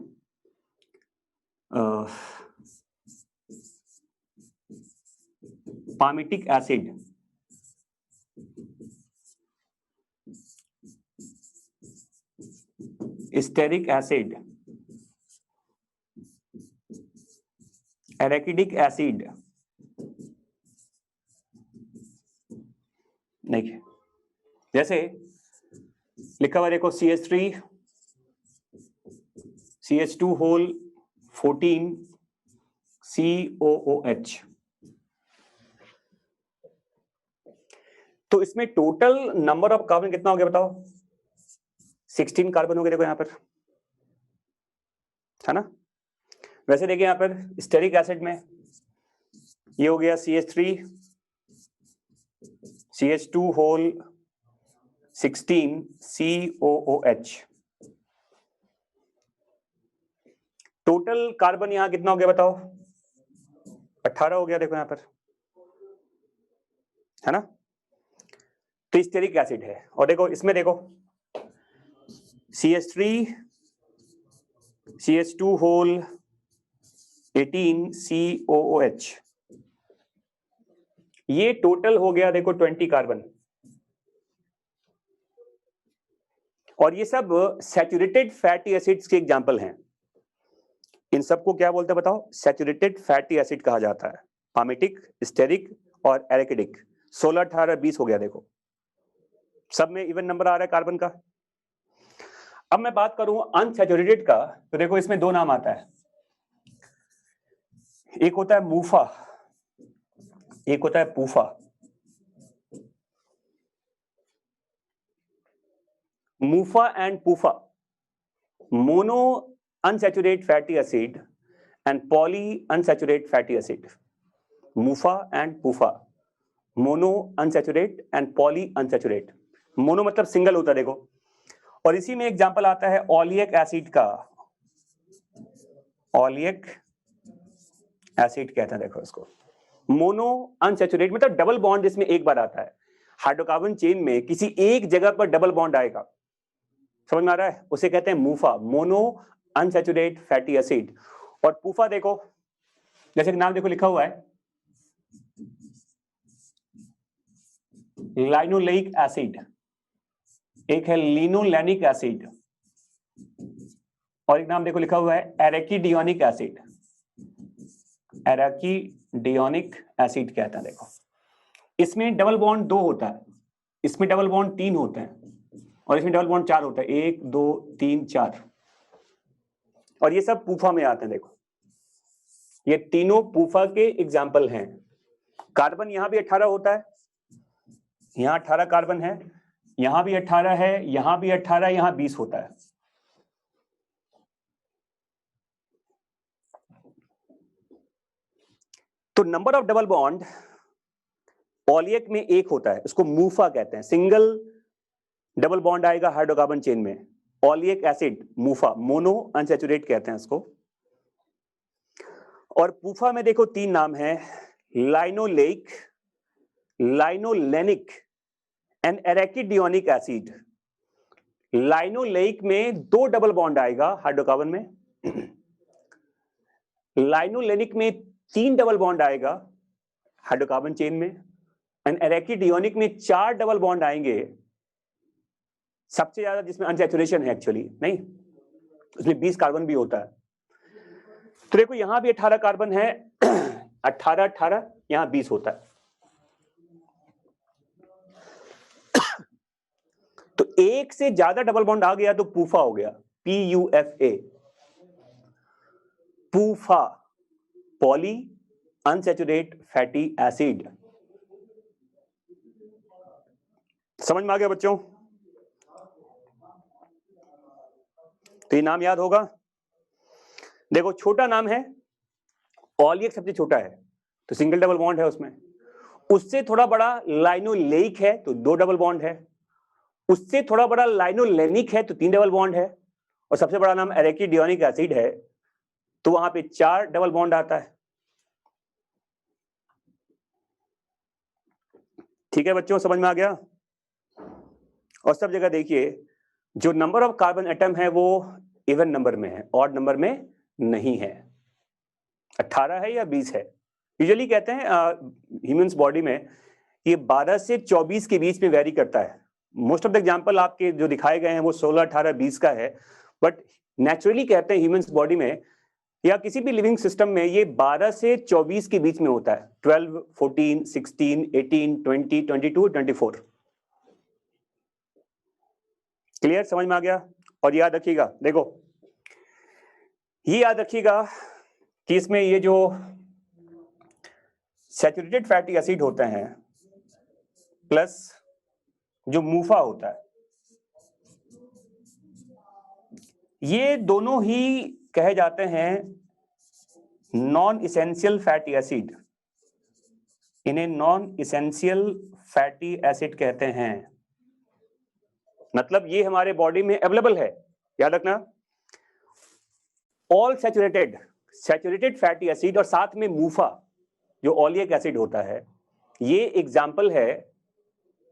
palmitic acid, stearic acid, arachidic acid. देखिए जैसे लिखा हुआ देखो CH3 CH2 होल 14 COOH। तो इसमें टोटल नंबर ऑफ कार्बन कितना हो गया बताओ? 16 कार्बन हो गए देखो यहां पर, है ना। वैसे देखिए यहां पर स्टेरिक एसिड में ये हो गया CH3 CH2 whole 16 COOH। Total carbon यहां कितना हो गया बताओ? 18 हो गया देखो यहां पर, है ना। तो स्टेरिक एसिड है। और देखो इसमें देखो CH3 CH2 होल 18 COOH, ये टोटल हो गया देखो 20 कार्बन। और ये सब सैचुरेटेड फैटी एसिड्स के एग्जांपल हैं। इन सबको क्या बोलते हैं बताओ? सैचुरेटेड फैटी एसिड कहा जाता है। पामिटिक, स्टेरिक और एरेकिडिक। 16, 18, 20 हो गया देखो, सब में इवन नंबर आ रहा है कार्बन का। अब मैं बात करूं अनसैचुरेटेड का, तो देखो इसमें दो नाम आता है, एक होता है मूफा, एक होता है PUFA. MUFA and PUFA, mono unsaturated fatty acid and poly unsaturated fatty acid. MUFA and PUFA, mono unsaturate and poly unsaturate. Mono मतलब सिंगल होता है देखो। और इसी में एग्जांपल आता है ओलिक एसिड का, ऑलिक एसिड कहते हैं। देखो इसको मोनो अनसैचुरेट मतलब डबल बॉन्ड जिसमें एक बार आता है। हाइड्रोकार्बन चेन में किसी एक जगह पर डबल बॉन्ड आएगा, समझ में आ रहा है, उसे कहते हैं मूफा, मोनो अनसैचुरेट फैटी एसिड। और पूफा देखो, जैसे नाम देखो लिखा हुआ है लाइनोलेइक एसिड, एक है लिनोलेनिक एसिड, और एक नाम देखो लिखा हुआ है एराकिडियोनिक एसिड, एराकिडियोनिक एसिड कहता है। देखो इसमें डबल बॉन्ड 2 होता है, इसमें डबल बॉन्ड 3 होते हैं, और इसमें डबल बॉन्ड 4 होता है, 1 2 3 4, और ये सब पूफा में आते हैं। देखो ये तीनों पूफा के एग्जाम्पल हैं। कार्बन यहां भी 18 होता है, यहां 18 कार्बन है, यहां भी 18 है, यहां भी 18, यहां 20 होता है। तो नंबर ऑफ डबल बॉन्ड पॉलीएक में 1 होता है, उसको मूफा कहते हैं। सिंगल डबल बॉन्ड आएगा हाइड्रोकार्बन चेन में, ऑलिक एसिड मूफा, मोनो अनसैचुरेट कहते हैं इसको। और पूफा में देखो 3 नाम है, लाइनोलेइक, लाइनोलेनिक एंड एराकिडियोनिक एसिड। लाइनोलेइक में 2 डबल बॉन्ड आएगा हाइड्रोकार्बन में, लाइनोलेनिक में 3 डबल बॉन्ड आएगा हाइड्रोकार्बन चेन में, एंड एराकिडियोनिक में 4 डबल बॉन्ड आएंगे, सबसे ज्यादा जिसमें अनसैचुरेशन है एक्चुअली, नहीं उसमें 20 कार्बन भी होता है। तो देखो यहां भी 18 कार्बन है, 18 18, यहां 20 होता है। तो एक से ज्यादा डबल बॉन्ड आ गया तो पूफा हो गया, PUFA, पूफा, पॉली अनसैचुरेट फैटी एसिड। समझ में आ गया बच्चों? तो ये नाम याद होगा। देखो छोटा नाम है, ऑलिक सबसे छोटा है तो सिंगल डबल बॉन्ड है उसमें, उससे थोड़ा बड़ा लाइनोलेइक है तो 2 डबल बॉन्ड है, उससे थोड़ा बड़ा लाइनोलेनिक है तो 3 डबल बॉन्ड है, और सबसे बड़ा नाम एराकिडियोनिक एसिड है तो वहां पे 4 डबल बॉन्ड आता है। ठीक है बच्चों, समझ में आ गया? और सब जगह देखिए जो नंबर ऑफ कार्बन एटम है वो इवन नंबर में है, ऑड नंबर में नहीं है। 18 है या 20 है। यूजुअली कहते हैं ह्यूमंस बॉडी में ये 12 से 24 के बीच में वेरी करता है। मोस्ट ऑफ द एग्जांपल आपके जो दिखाए गए हैं वो 16, 18, 20 का है, बट नेचुरली कहते हैं ह्यूमंस बॉडी में या किसी भी लिविंग सिस्टम में ये 12 से 24 के बीच में होता है, 12, 14, 16, 18, 20, 22, 24। क्लियर, समझ में आ गया? और याद रखिएगा, देखो ये याद रखिएगा कि इसमें ये जो सैचुरेटेड फैटी एसिड होते हैं प्लस जो मूफा होता है, ये दोनों ही कहे जाते हैं नॉन इसेंशियल फैटी एसिड। इन्हें नॉन इसेंशियल फैटी एसिड कहते हैं, मतलब ये हमारे बॉडी में अवेलेबल है। याद रखना, ऑल सैचुरेटेड फैटी एसिड और साथ में मूफा जो ऑलिक एसिड होता है, ये एग्जाम्पल है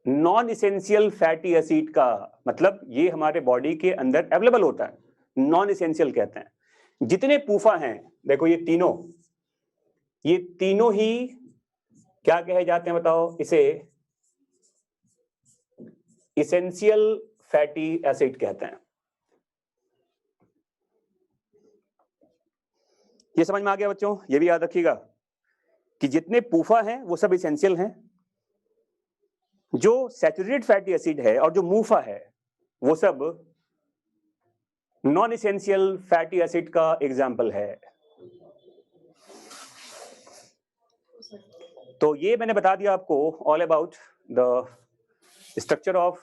नॉन इसेंशियल फैटी एसिड का, मतलब ये हमारे बॉडी के अंदर अवेलेबल होता है, नॉन इसेंशियल कहते हैं। जितने पूफा हैं देखो ये तीनों ही क्या कहे जाते हैं बताओ, इसे इसेंशियल फैटी एसिड कहते हैं। ये समझ में आ गया बच्चों? ये भी याद रखिएगा कि जितने पूफा हैं वो सब इसेंशियल हैं, जो सैचुरेटेड फैटी एसिड है और जो मूफा है वो सब नॉन इसेंशियल फैटी एसिड का एग्जाम्पल है। तो ये मैंने बता दिया आपको all about the structure of,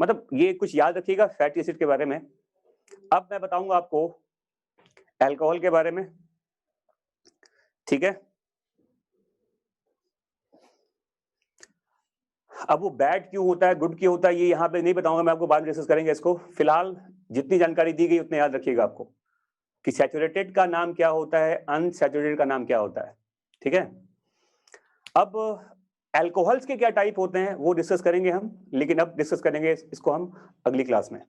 मतलब ये कुछ याद रखिएगा फैटी एसिड के बारे में। अब मैं बताऊंगा आपको अल्कोहल के बारे में, ठीक है? अब वो बैड क्यों होता है, गुड क्यों होता है, ये यहाँ पे नहीं बताऊंगा मैं आपको, बाद में डिस्कस करेंगे इसको। फिलहाल जितनी जानकारी दी गई उतने याद रखिएगा आपको। कि सैचुरेटेड का नाम क्या होता है, अनसैचुरेटेड का नाम क्या होता है, ठीक है। अब अल्कोहल्स के क्या टाइप होते हैं वो डिस्कस करेंगे हम, लेकिन अब डिस्कस करेंगे इसको हम अगली क्लास में।